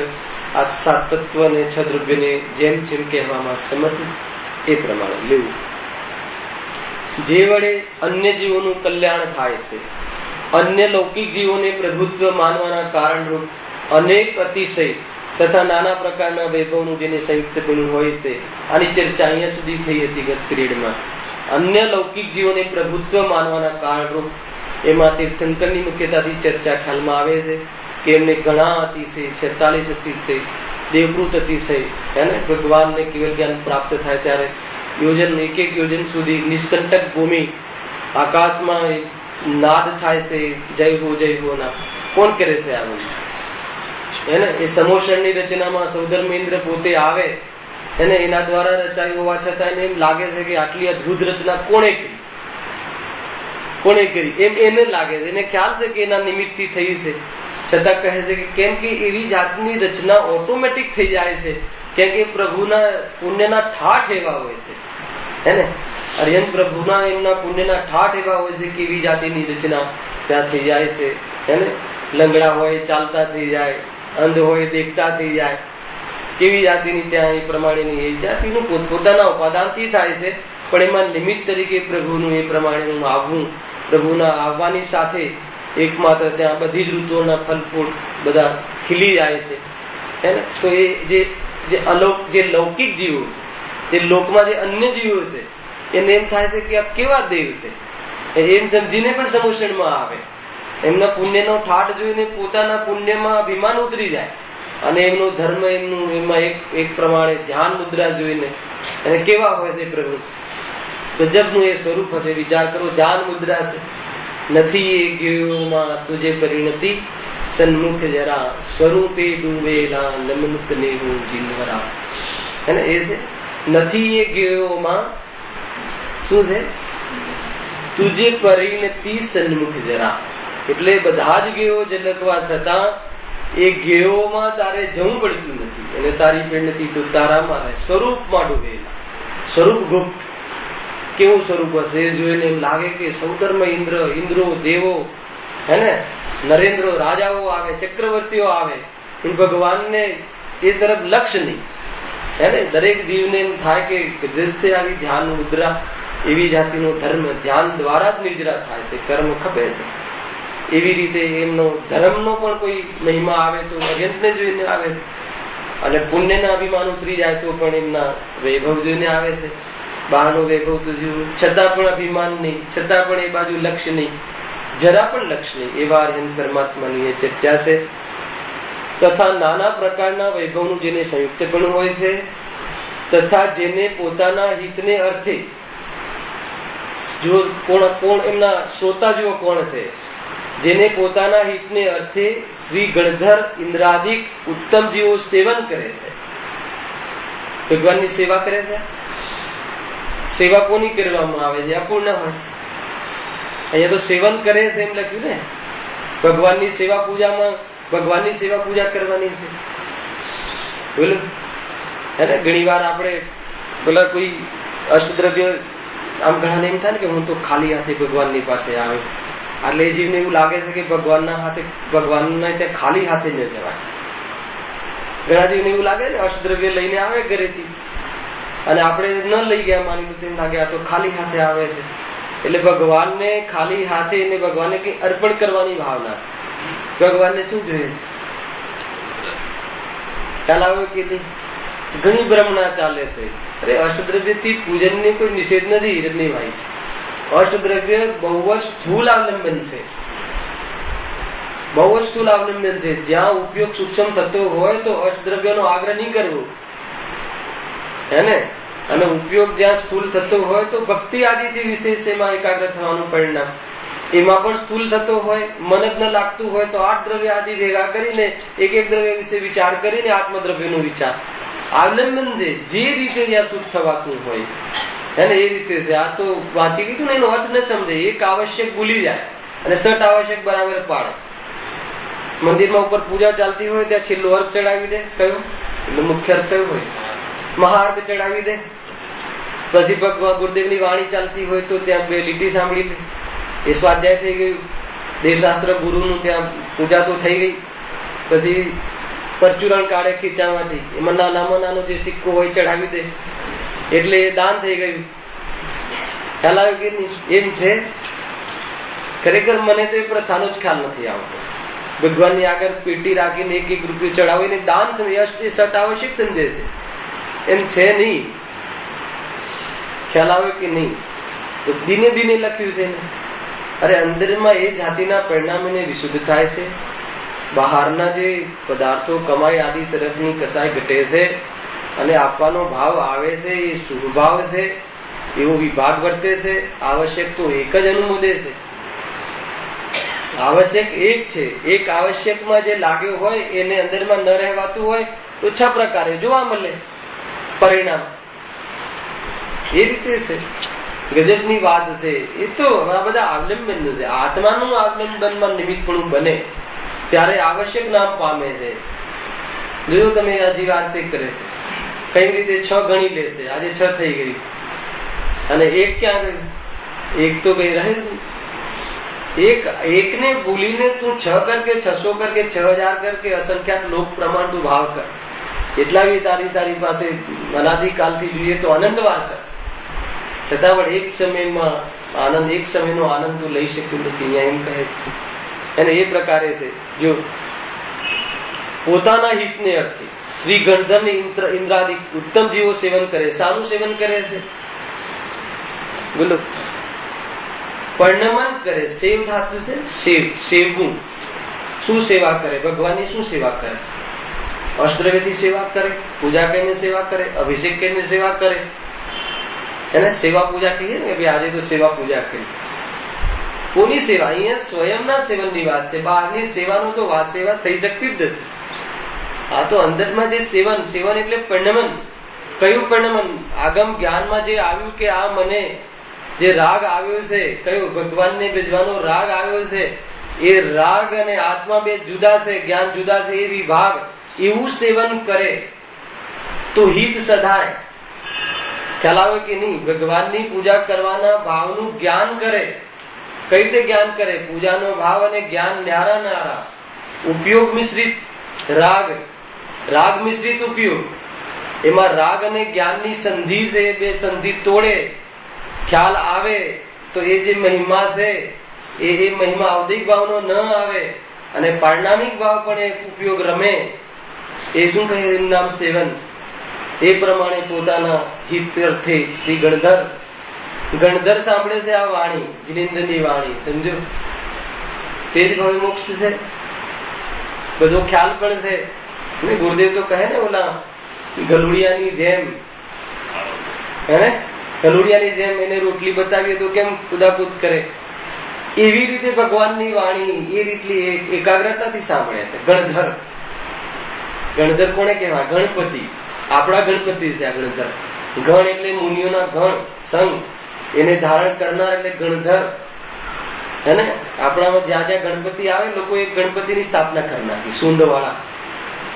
આ સાત તત્વ ને છ દ્રવ્યને જેમ જેમ કહેવામાં સમર્થ એ પ્રમાણે લેવું. જે વડે અન્ય જીવોનું કલ્યાણ થાય છે. અન્ય લૌકિક જીવોને પ્રભુત્વ માનવાના કારણરૂપ અનેક અતિશય તથા નાના પ્રકારના વૈભવનું જેને સંયુક્ત બન્યું હોય છે. આની ચર્ચા અહીંયા સુધી થઈ હતી ગત પિરિયડમાં. અન્ય લૌકિક જીવોને પ્રભુત્વ માનવાના કારણરૂપ એમાં તીર્થંકરની મુખ્યતાથી ચર્ચા ખ્યાલમાં આવે છે કે એમને ઘણા અતિશય, 46 અતિશય, દેવભૂત અતિશય, હે ને, ભગવાનને કેવલ જ્ઞાન પ્રાપ્ત થાય ત્યારે યોજન, એક યોજન સુધી નિષ્કંટક ભૂમિ આકાશમાં નાદ થાય છે, જય હો ના. કોણ કરે છે આ બધું? હે ને, એ સમોષણની રચનામાં સૌધર્મેન્દ્ર પોતે આવે, એને એના દ્વારા રચાયું હોવા છતાં એને એમ લાગે છે કે આટલી અદભુત રચના કોણે કરી? એમ એને લાગે છે. એને ખ્યાલ છે કે એના નિમિત્તથી થઈ છે, છતાં કહે છે કે કેમ કે એવી જાતની રચના ઓટોમેટિક થઈ જાય છે. કેમ કે પ્રભુના પુણ્યના ઠાઠ એવા હોય છે, હે ને. અર્યંત પ્રભુના એમના પુણ્યના ઠાઠ એવા હોય છે કે એવી જાતિની રચના ત્યાં થઈ જાય છે, હે ને. લંગડા હોય ચાલતા થઈ જાય, અંધ હોય દેખતા થઈ જાય. કેવી જાતિની ત્યાં એ પ્રમાણેની એ જાતિનું પોતપોતાના ઉપાદાનથી થાય છે. પણ એમાં નિમિત્ત તરીકે પ્રભુનું એ પ્રમાણેનું આવવું, પ્રભુના આવવાની સાથે એકમાત્ર ત્યાં બધી જ ઋતુઓના ફલ ફૂલ બધા ખીલી જાય છે, હે ને. તો એ જે લૌકિક જીવો છે, જે લોકમાં જે અન્ય જીવો છે, એને એમ થાય છે કે આ કેવા દેવ છે, એમ સમજીને પણ સમોષણમાં આવે. એમના પુણ્યનો ઠાઠ જોઈને પોતાના પુણ્યમાં અભિમાન ઉતરી જાય. અને એમનો ધર્મ, એમનું એમાં એક પ્રમાણે ધ્યાન મુદ્રા જોઈને અને કેવા હોય છે પ્રભુ, ગજબનું એ સ્વરૂપ હશે. વિચાર કરો, ધ્યાન મુદ્રા છે. નથી એ ગયોમાં તુજે પરિણતિ, સન્મુખ જરા સ્વરૂપે ડૂબેલા નમનુત ને હું જીનવરા. હે ને, એ છે નથી એ ગયોમાં શું છે? તુજે પરિણતિ સન્મુખ જરા. એટલે બધા જ ગેયો ઝલકવા છતાં એ ગેયોમાં તારે જવું પડતું નથી, અને તારી પરિણતિ તો તારામાં રહે, સ્વરૂપમાં ડૂબેલા. સ્વરૂપ ગુપ્ત. કેવું સ્વરૂપ હશે જોઈને એમ લાગે કે સૌતરમાં ઇન્દ્રો દેવો હે ને, નરેન્દ્રો રાજાઓ આવે, ચક્રવર્તીઓ આવે, પણ ભગવાનને એ તરફ લક્ષ્ય નહીં હે ને. દરેક જીવને એમ થાય કે દિવસે આવી ધ્યાન મુદ્રા, એવી જાતિનો ધર્મ ધ્યાન દ્વારા જ નિર્જરા થાય છે, કર્મ ખપે છે. એવી રીતે એમનો ધર્મનો પણ કોઈ મહિમા આવે તો અર્યંતને જોઈને આવે છે, અને પુણ્યના અભિમાન ઉતરી જાય તો પણ એમના વૈભવ જોઈને આવે છે. બહારનો વૈભવ તો જોયું છતાં પણ અભિમાન નહીં, છતાં પણ એ બાજુ લક્ષ્ય નહીં, જરા પણ લક્ષ્ય નહીં. એવા અર્યંત પરમાત્માની એ ચર્ચા છે. તથા નાના પ્રકારના વૈભવનું જેને સંયુક્તપણું હોય છે, તથા જેને પોતાના હિતને અર્થે, જો કોણ એમના શ્રોતા જેવો કોણ છે, જેને પોતાના હિતને અર્થે શ્રી ગણધર ઇન્દ્રાદિક ઉત્તમ જીવો સેવન કરે છે. ભગવાનની સેવા કરે છે. સેવા કોની કરવામાં આવે છે? અપૂર્ણ હોય. અહીંયા તો સેવન કરે છે એમ લખ્યું ને. ભગવાનની સેવા પૂજામાં ભગવાનની સેવા પૂજા કરવાની છે. બોલો હે ને. ઘણી વાર આપણે પેલા કોઈ અષ્ટદ્રવ્ય, આમ ઘણા એમ થાય ને કે હું તો ખાલી હાથે ભગવાનની પાસે આવે, એટલે એ જીવને એવું લાગે છે કે ભગવાનના હાથે, ભગવાનના ત્યાં ખાલી હાથે ન જવાય. ઘણા જીવને એવું લાગે ને, અષ્ટદ્રવ્ય લઈને આવે ઘરેથી, અને આપણે ન લઈ ગયા માની તો એમ લાગે આ તો ખાલી હાથે આવે છે. એટલે ભગવાનને ખાલી હાથે એને ભગવાનને કઈ અર્પણ કરવાની ભાવના. ભગવાનને શું જોઈએ? ખ્યાલ આવે કે નહીં? ઘણી ભ્રમણા ચાલે છે. અરે અષ્ટદ્રવ્યથી પૂજનની કોઈ નિષેધ નથી રજનીભાઈ. અષ્ટદ્રવ્ય બહુ જ સ્થૂલ અવલંબન છે, બહુ જ સ્થૂલ અવલંબન છે. જ્યાં ઉપયોગ સૂક્ષ્મ થતો હોય તો અષ્ટદ્રવ્યનો આગ્રહ નહીં કરવો હે ને. અને ઉપયોગ જ્યાં સ્થૂલ થતો હોય તો ભક્તિ આદિથી વિશેષ એમાં એકાગ્ર થવાનું પરિણામ. એમાં પણ સ્થૂલ થતો હોય, મન જ ન લાગતું હોય તો 8 દ્રવ્ય આદિ ભેગા કરીને એક દ્રવ્ય વિશે વિચાર કરીને આત્મદ્રવ્યનો વિચાર અવલંબન છે. જે રીતે જ્યાં સુખ થવાતું હોય હે ને એ રીતે છે. આ તો વાંચી લીધું ને એનો અર્થ ન સમજે, એક આવશ્યક ભૂલી જાય અને સટ આવશ્યક બરાબર પાડે. મંદિરમાં ઉપર પૂજા ચાલતી હોય ત્યાં છેલ્લો અર્ઘ ચડાવી દે, કયો એટલે મુખ્ય અર્થ કયો હોય? મહાઅર્ઘ ચડાવી દે. પછી ભગવાન ગુરુદેવની વાણી ચાલતી હોય તો ત્યાં 2 લીટી સાંભળી લે, એ સ્વાધ્યાય થઈ ગયું. દેવશાસ્ત્ર ગુરુનું ત્યાં પૂજા તો થઈ ગઈ. પછી પરચુરણ કાઢે ખીચામાંથી, એમાં નાનામાં નાનો જે સિક્કો હોય ચડાવી દે, એટલે એ દાન થઈ ગયું. ખ્યાલ આવ્યો કે નહીં? એમ છે. ખરેખર મને તો એ પ્રથાનો જ ખ્યાલ નથી આવતો. ભગવાનની આગળ પેટી રાખીને 1 રૂપિયો ચડાવીને દાન એ સટ આવશ્યક સમજે છે. એમ છે નહીં. ખ્યાલ આવે કે નહીં? તો દિને દિને લખ્યું છે ને. અરે અંદરમાં એ જાતિના પરિણામે વિશુદ્ધ થાય છે. બહારના જે પદાર્થો કમાઈ આદિ તરફની કસાય ઘટે છે અને આપવાનો ભાવ આવે છે, એ શુભ ભાવ છે, એવો વિભાગ વર્તે છે. આવશ્યક તો એક જ અનુમોદે છે. આવશ્યક એક છે. એક આવશ્યકમાં જે લાગ્યો હોય એને અંદરમાં ન રહેવાતું હોય તો 6 પ્રકારે જોવા મળે પરિણામ. એ રીતે છે. ગજબની વાત છે. એ તો આ બધા અવલંબન છે. આત્માનું અવલંબનમાં નિમિત્તપણું બને ત્યારે આવશ્યક નામ પામે છે. જોયું તમે આ જે વાત કરે છે કઈ રીતે 6 ગણી લેશે. આજે 6 થઈ ગઈ અને એક ક્યાં ગયું? એક તો કઈ રહે જ નહીં. એકને ભૂલીને તું 6 કર કે 600 કર કે 6000 કર કે અસંખ્યાત લોક પ્રમાણ તું ભાવ કર, એટલા બી તારી પાસે અનાદિકાલથી જોઈએ તો આનંદવાર કર, છતાં પણ એક સમયમાં આનંદ, એક સમયનો આનંદ તું લઈ શક્યું નથી. અહીંયા એમ કહે છે. અને એ પ્રકારે છે. જો પોતાના હિતને અર્થે શ્રી ગણધર ઇન્દ્રાદિક ઉત્તમ જીવો સેવન કરે. સારું સેવન કરે છે? બોલો. પરિણમન કરે. સેવ ધાતુ છે. સેવવું. શું સેવા કરે? ભગવાનની શું સેવા કરે? અષ્ટદ્રવ્યથી સેવા કરે, પૂજા કરીને સેવા કરે, અભિષેક કરીને સેવા કરે. એને સેવા પૂજા કહીએ ને કે આજે તો સેવા પૂજા કરી. કોની સેવા? અહીંયા સ્વયંના સેવનની વાત છે. બહારની સેવાનું તો વાત સેવા થઈ શકતી જ નથી. આ તો અંદરમાં જે સેવન એટલે પરિણમન. કયું પરિણમન? આગમ જ્ઞાનમાં જે આવ્યું કે આ મને જે રાગ આવ્યો છે, કયો ભગવાનને ભજવાનો રાગ આવ્યો છે, એ રાગ અને આત્મા બે જુદા છે, જ્ઞાન જુદા છે, એ વિભાગ એવું સેવન કરે તો હિત સધાય. ખ્યાલ આવે કે નહીં? ભગવાનની પૂજા કરવાના ભાવનું જ્ઞાન કરે. કઈ રીતે જ્ઞાન કરે? પૂજાનો ભાવ અને જ્ઞાન ન્યારા ન્યારા. ઉપયોગ મિશ્રિત રાગ, રાગ મિશ્રિત ઉપયોગ. એમાં રાગ અને જ્ઞાનની સંધિ છે, બે સંધિ તોડે, ખ્યાલ આવે તો એ જે મહિમા છે એ મહિમા અવધિક ભાવનો ન આવે અને પારણામિક ભાવ પણ એ ઉપયોગ રમે. એ શું કહે? એનું નામ સેવન. એ પ્રમાણે પોતાના હિત અર્થે શ્રી ગણધર સાંભળે છે આ વાણી, જિનેન્દ્રની વાણી, સમજો? તે જ ભવે મોક્ષ છે, બધો ખ્યાલ પણ છે. ગુરુદેવ તો કહે ને ઓલા ગલુડિયાની જેમ, હે, ગલુડિયાની જેમ એને રોટલી બતાવીએ તો કેમ કુદાકુદ કરે, એવી રીતે ભગવાનની વાણી એ રીતની એકાગ્રતાથી સાંભળે છે. ગણધર કોને કહેવાય? ગણપતિ. આપણા ગણપતિ છે આ ગણધર. ગણ એટલે મુનિઓના ગણ, સંઘ, એને ધારણ કરનાર એટલે ગણધર. હે ને? આપણામાં જ્યાં જ્યાં ગણપતિ આવે, લોકો એક ગણપતિની સ્થાપના કરી નાખી, સૂંઢ વાળા.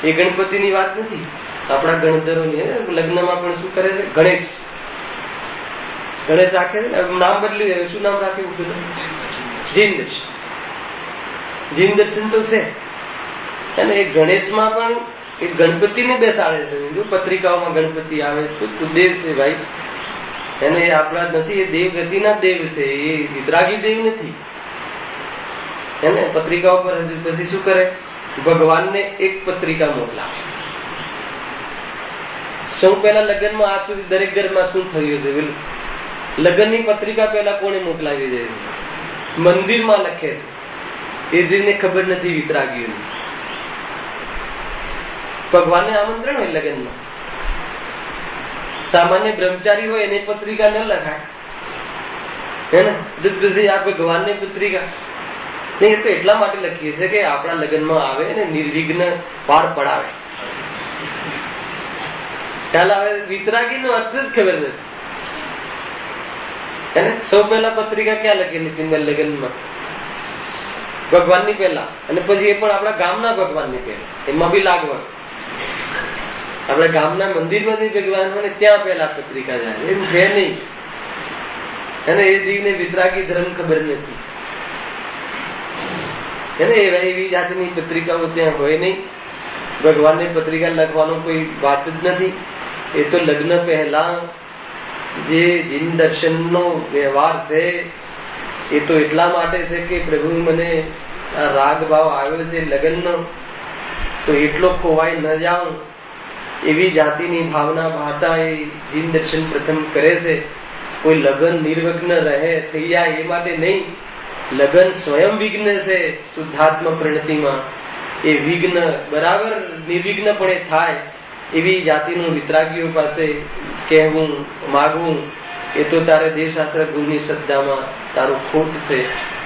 એ ગણપતિની વાત નથી, આપણા ગણધરોની. લગ્નમાં પણ શું કરે છે? ગણેશ રાખે છે. નામ બદલ્યું, શું નામ રાખ્યું? જીન દર્શન તો છે. અને એ ગણેશમાં પણ એ ગણપતિને બેસાડે છે. જો પત્રિકાઓમાં ગણપતિ આવે તો દેવ છે ભાઈ, એને આપણા નથી. એ દેવ ગતિના દેવ છે, એ વિતરાગી દેવ નથી. એને પત્રિકાઓ પર પછી શું કરે? ભગવાનને એક પત્રિકા મોકલાવે. સૌ પહેલા લગ્નમાં આજ સુધી દરેક ઘરમાં શું થયું છે? લગ્નની પત્રિકા પહેલા કોને મોકલાવી દે? મંદિરમાં લખે છે. એ જેને ખબર નથી વિતરાગીઓને. ભગવાનને આમંત્રણ હોય લગ્નમાં. સામાન્ય બ્રહ્મચારી હોય એને પત્રિકા ન લખાય, હે ને? આ ભગવાનની પત્રિકા નહીં. તો એટલા માટે લખીએ છીએ કે આપણા લગ્નમાં આવે ને નિર્વિઘ્ન પાર પડાવે. ખ્યાલ આવે? વિતરાગીનો અર્થ જ ખબર નથી. એને સૌ પહેલા પત્રિકા ક્યાં લખેલી હતી? લગ્નમાં ભગવાનની પહેલા, અને પછી એ પણ આપણા ગામના ભગવાનની પહેલા. એમાં બી લાગવગ આપણા ગામના મંદિરમાંથી ભગવાન હોય ત્યાં પહેલા પત્રિકા જાય. એમ છે નહીં. અને એ જીવને વિતરાગી ધર્મ ખબર નથી. એને એવી જાતની પત્રિકાઓ ત્યાં હોય નહીં. ભગવાનની પત્રિકા લખવાનો કોઈ વાત જ નથી. એ તો લગ્ન પહેલા જે જીન દર્શનનો વ્યવહાર છે એ તો એટલા માટે છે કે પ્રભુ મને આ રાગ ભાવ આવ્યો છે લગ્નનો, તો એટલો ખોવાઈ ન જાઉં એવી જાતિની ભાવના ભાતા એ જીન દર્શન પ્રથમ કરે છે. કોઈ લગ્ન નિર્વિઘ્ન રહે, થઈ જાય એ માટે નહીં. લગ્ન સ્વયં વિઘ્ન છે શુદ્ધાત્મ પ્રણતિમાં. એ વિઘ્ન બરાબર નિર્વિઘ્નપણે થાય એવી જાતિનું વિતરાગીઓ પાસે કહેવું, માગવું, એ તો તારે દેહશાસ્ત્ર ગુરુની શ્રદ્ધામાં તારું ખોટ છે.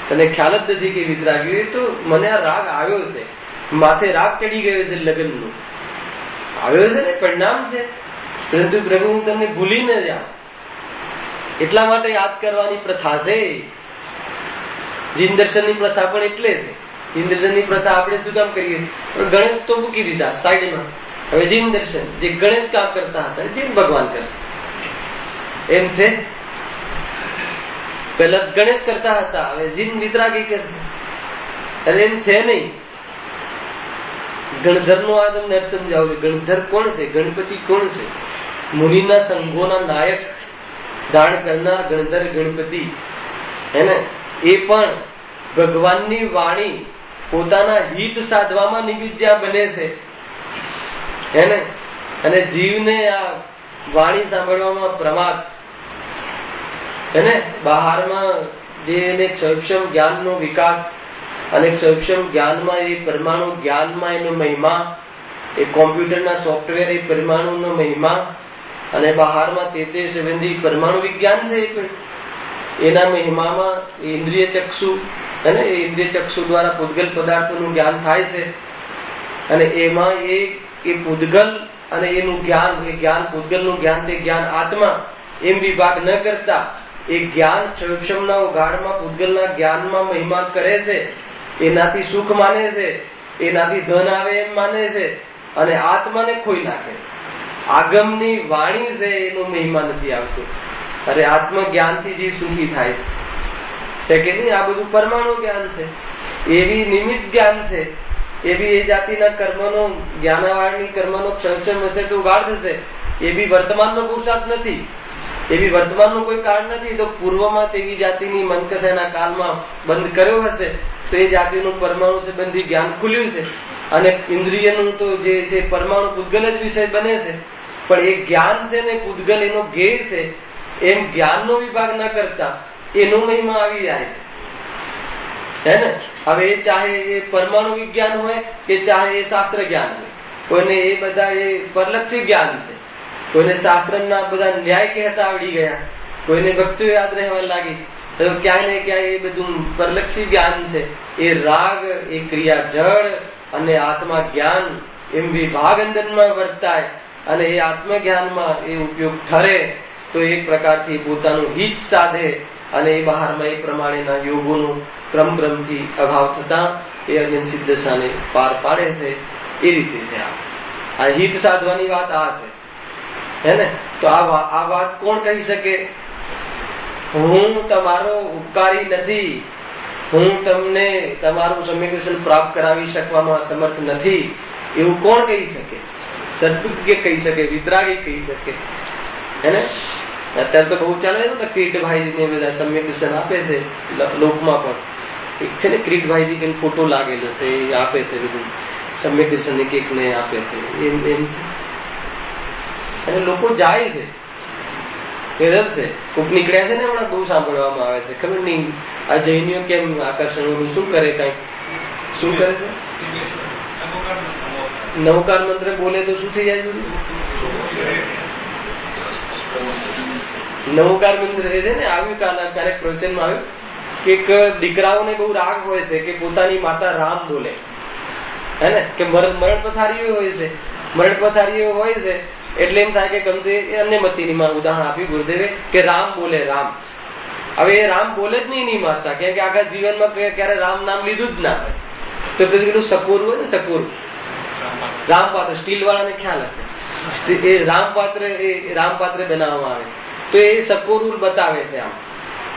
તને ખ્યાલ જ નથી કે વિતરાગીઓ, તો મને આ રાગ આવ્યો છે, માથે રાગ ચડી ગયો છે, લગ્નનો આવ્યો છે ને, પરિણામ છે. પરંતુ પ્રભુ હું તમને ભૂલી ન જાઉં એટલા માટે યાદ કરવાની પ્રથા છે. જીન દર્શનની પ્રથા પણ એટલે છે. જીન દર્શનની પ્રથા આપણે શું કામ કરીએ? ગણેશ તો મૂકી દીધા સાઈડમાં. હવે જીન દર્શન, જે ગણેશ કામ કરતા હતા જીન ભગવાન કરશે એમ છે. પેલા ગણેશ કરતા હતા, હવે જીન વિતરાગી કરશે. અરે એમ છે નહીં. ગણધર નો આ તમને સમજાવું. ગણધર કોણ છે? ગણપતિ કોણ છે? મુનિના સંઘોના નાયક, દાન કરનાર ગણધર ગણપતિ, હે ને? એ પણ ભગવાનની વાણી પોતાના હિત સાધવામાં નિમિત્ત જ્યાં બને છે, હે ને? અને જીવને આ વાણી સાંભળવામાં પ્રમાદ, હે ને? બહારમાં જે એને સૌક્ષમ જ્ઞાનનો વિકાસ અને સૌક્ષમ જ્ઞાનમાં એ પરમાણુ જ્ઞાનમાં એનો મહિમા, એ કોમ્પ્યુટરના સોફ્ટવેર એ પરમાણુનો મહિમા, અને બહારમાં તે સંબંધી પરમાણુ વિજ્ઞાન છે એના મહિમામાં ઇન્દ્રિય ચક્ષુ, અને એ ઇન્દ્રિય ચક્ષુ દ્વારા પૂતગલ પદાર્થોનું જ્ઞાન થાય છે. અને એમાં એ પૂતગલ અને એનું જ્ઞાન, એ જ્ઞાન પૂતગલનું જ્ઞાન, તે જ્ઞાન આત્મા એમ વિભાગ ન કરતા એ જ્ઞાન ક્ષમના ઉઘાડમાં પૂતગલના જ્ઞાનમાં મહિમા કરે છે, એનાથી સુખ માને છે, એનાથી ધન આવે એમ માને છે, અને આત્માને ખોઈ નાખે. આગમની વાણી છે એનો મહિમા નથી આવતો. અરે આત્મજ્ઞાનથી જે સુખી થાય છે કે નહીં, આ બધું પરમાણુ જ્ઞાન છે, એવી નિમિત્ત જ્ઞાન છે, એવી એ જાતિના કર્મનો જ્ઞાનાવાળની કર્મનો ક્ષમક્ષમ હશે તો ઉઘાડ થશે. એ બી વર્તમાનનો પુરુષાર્થ નથી, એવી વર્તમાનનું કોઈ કારણ નથી. તો પૂર્વમાં તેવી જાતિની મનકસાના કાળમાં બંધ કર્યો હશે તો એ જાતિનું પરમાણુ સંબંધી જ્ઞાન ખુલ્યું છે, અને ઇન્દ્રિયનું તો જે છે પરમાણુ પૂતગલ જ વિષય બને છે. પણ એ જ્ઞાન છે ને પૂતગલ એનો ધ્યેય છે, એમ જ્ઞાનનો વિભાગ ન કરતા એનો મહિમા આવી જાય છે, હે ને. હવે એ ચાહે એ પરમાણુ વિજ્ઞાન હોય કે ચાહે એ શાસ્ત્ર જ્ઞાન હોય, કોઈને એ બધા એ પરલક્ષી જ્ઞાન છે, કોઈને શાસ્ત્રના બધા ન્યાય કહેતા આવડી ગયા, કોઈને ભક્તિઓ યાદ રહેવા લાગી, તો ક્યાંય ને ક્યાંય એ બધું પરલક્ષી જ્ઞાન છે. એ રાગ, એ ક્રિયા જળ અને આત્મા જ્ઞાન એમ વિભાગ અંદરમાં વર્તાય અને એ આત્મજ્ઞાનમાં એ ઉપયોગ ઠરે તો એક પ્રકારથી પોતાનું હિત સાધે અને એ બહારમાં એ પ્રમાણેના યોગોનો ક્રમથી અભાવ થતા એ અજન સિદ્ધસાને પાર પાડે છે. એ રીતે છે આ હિત સાધવાની વાત આ છે, હે ને. તો આ વાત કોણ કહી શકે? હું તમારો ઉપકારી નથી, હું તમને તમારું સમ્યક પ્રાપ્ત કરાવી શકવામાં સમર્થ નથી, એવું કોણ કહી શકે? સદબુદ્ધિ કહી શકે, વિતરાગી કહી શકે, હે ને. અત્યારે તો બહુ ચાલે ને કિરીટભાઈ બધા સમ્યક દર્શન આપે છે લોકમાં પણ. એક છે ને કિરીટભાઈ કઈ ફોટો લાગેલો છે, એ આપે છે બધું સમ્યક દર્શન એક ને આપે છે, એમ છે. અને લોકો જાય છે, કોક નીકળ્યા છે ને હમણાં બહુ સાંભળવામાં આવે છે. ખબર નહીં આ જૈનીઓ કેમ આકર્ષણ શું કરે, કઈ શું કરે છે? નવકાર મંત્ર બોલે તો શું થઈ જાય? નવકાર મંત્ર એ છે ને આવ્યું ક્યારેક પ્રવચનમાં આવ્યું કે એક દીકરાઓને બહુ રાગ હોય છે કે પોતાની માતા રામ બોલે, હે ને. કે મરણ પથારીઓ હોય છે, મરણ પથારીઓ હોય છે એટલે એમ થાય કે કમસે અન્ય મતીની માં ઉદાહરણ આપ્યું ગુરુદેવે કે રામ બોલે, રામ. હવે એ રામ બોલે જ નહીં એની માતા, કેમ કે આખા જીવનમાં ક્યારે રામ નામ લીધું જ ના હોય. તો પછી પેલું સપૂર હોય ને, સપૂર રામપાત્ર, સ્ટીલ વાળાને ખ્યાલ હશે, એ રામપાત્ર બનાવવામાં આવે તો એ સપૂર બતાવે છે આમ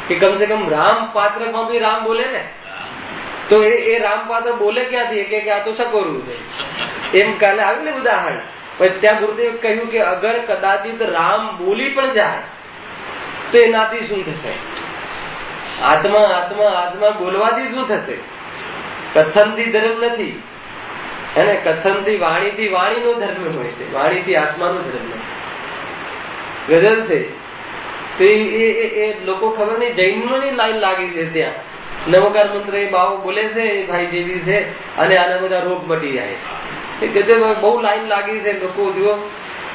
કે કમસે કમ રામપાત્ર માં બી રામ બોલે ને. તો એ રામપાત્ર બોલે ક્યાંથી કે આ તો સકોરું છે, એમ કાલે આવ્યું ને ઉદાહરણ. પછી ત્યાં ગુરુદેવ કહ્યું કે અગર કદાચિત રામ બોલી પણ જાય તો એનાથી શું થશે? આત્મા બોલવાથી શું થશે? કથનથી ધર્મ નથી, એને કથનથી વાણીથી વાણીનો ધર્મ હોય છે, વાણીથી આત્માનો ધર્મ નથી. ગઝલ છે તો એ લોકો ખબર નહીં જૈનોની લાઈન લાગી છે ત્યાં. નવકાર મંત્ર એ બાવો બોલે છે, ભાઈ જેવી છે, અને આના બધા રોગ મટી જાય છે. એ ગઝલ બહુ લાઈન લાગી છે. લોકો જુઓ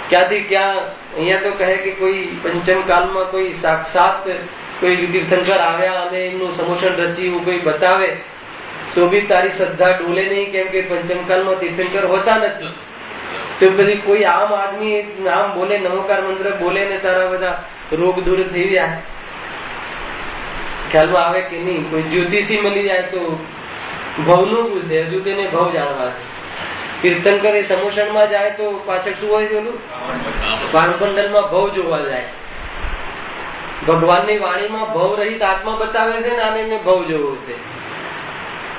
ક્યાંથી ક્યાં. અહીંયા તો કહે કે કોઈ પંચમ કાલમાં કોઈ સાક્ષાત કોઈ તીર્થંકર આવ્યા અને એમનું સમોષણ રચ્યું કોઈ બતાવે તો બી તારી શ્રદ્ધા ડોલે નહીં, કેમ કે પંચમકાલમાં તીર્થંકર હોતા નથી. તો બધી કોઈ આમ આદમી નામ બોલે, નમોકાર મંત્ર બોલે ને તારા બધા રોગ દૂર થઈ જાય. ખ્યાલમાં આવે કે નહીં? કોઈ જ્યોતિષી મળી જાય તો ભવનું પૂછે, હજુ તેને ભવ જાણવા છે. તીર્થંકર એ સમોષણમાં જાય તો પાછળ શું હોય છે? ઓલું ભાણપંડલમાં ભવ જોવા જાય. ભગવાનની વાણીમાં ભવ રહિત આત્મા બતાવે છે ને, આને એને ભવ જોવો છે.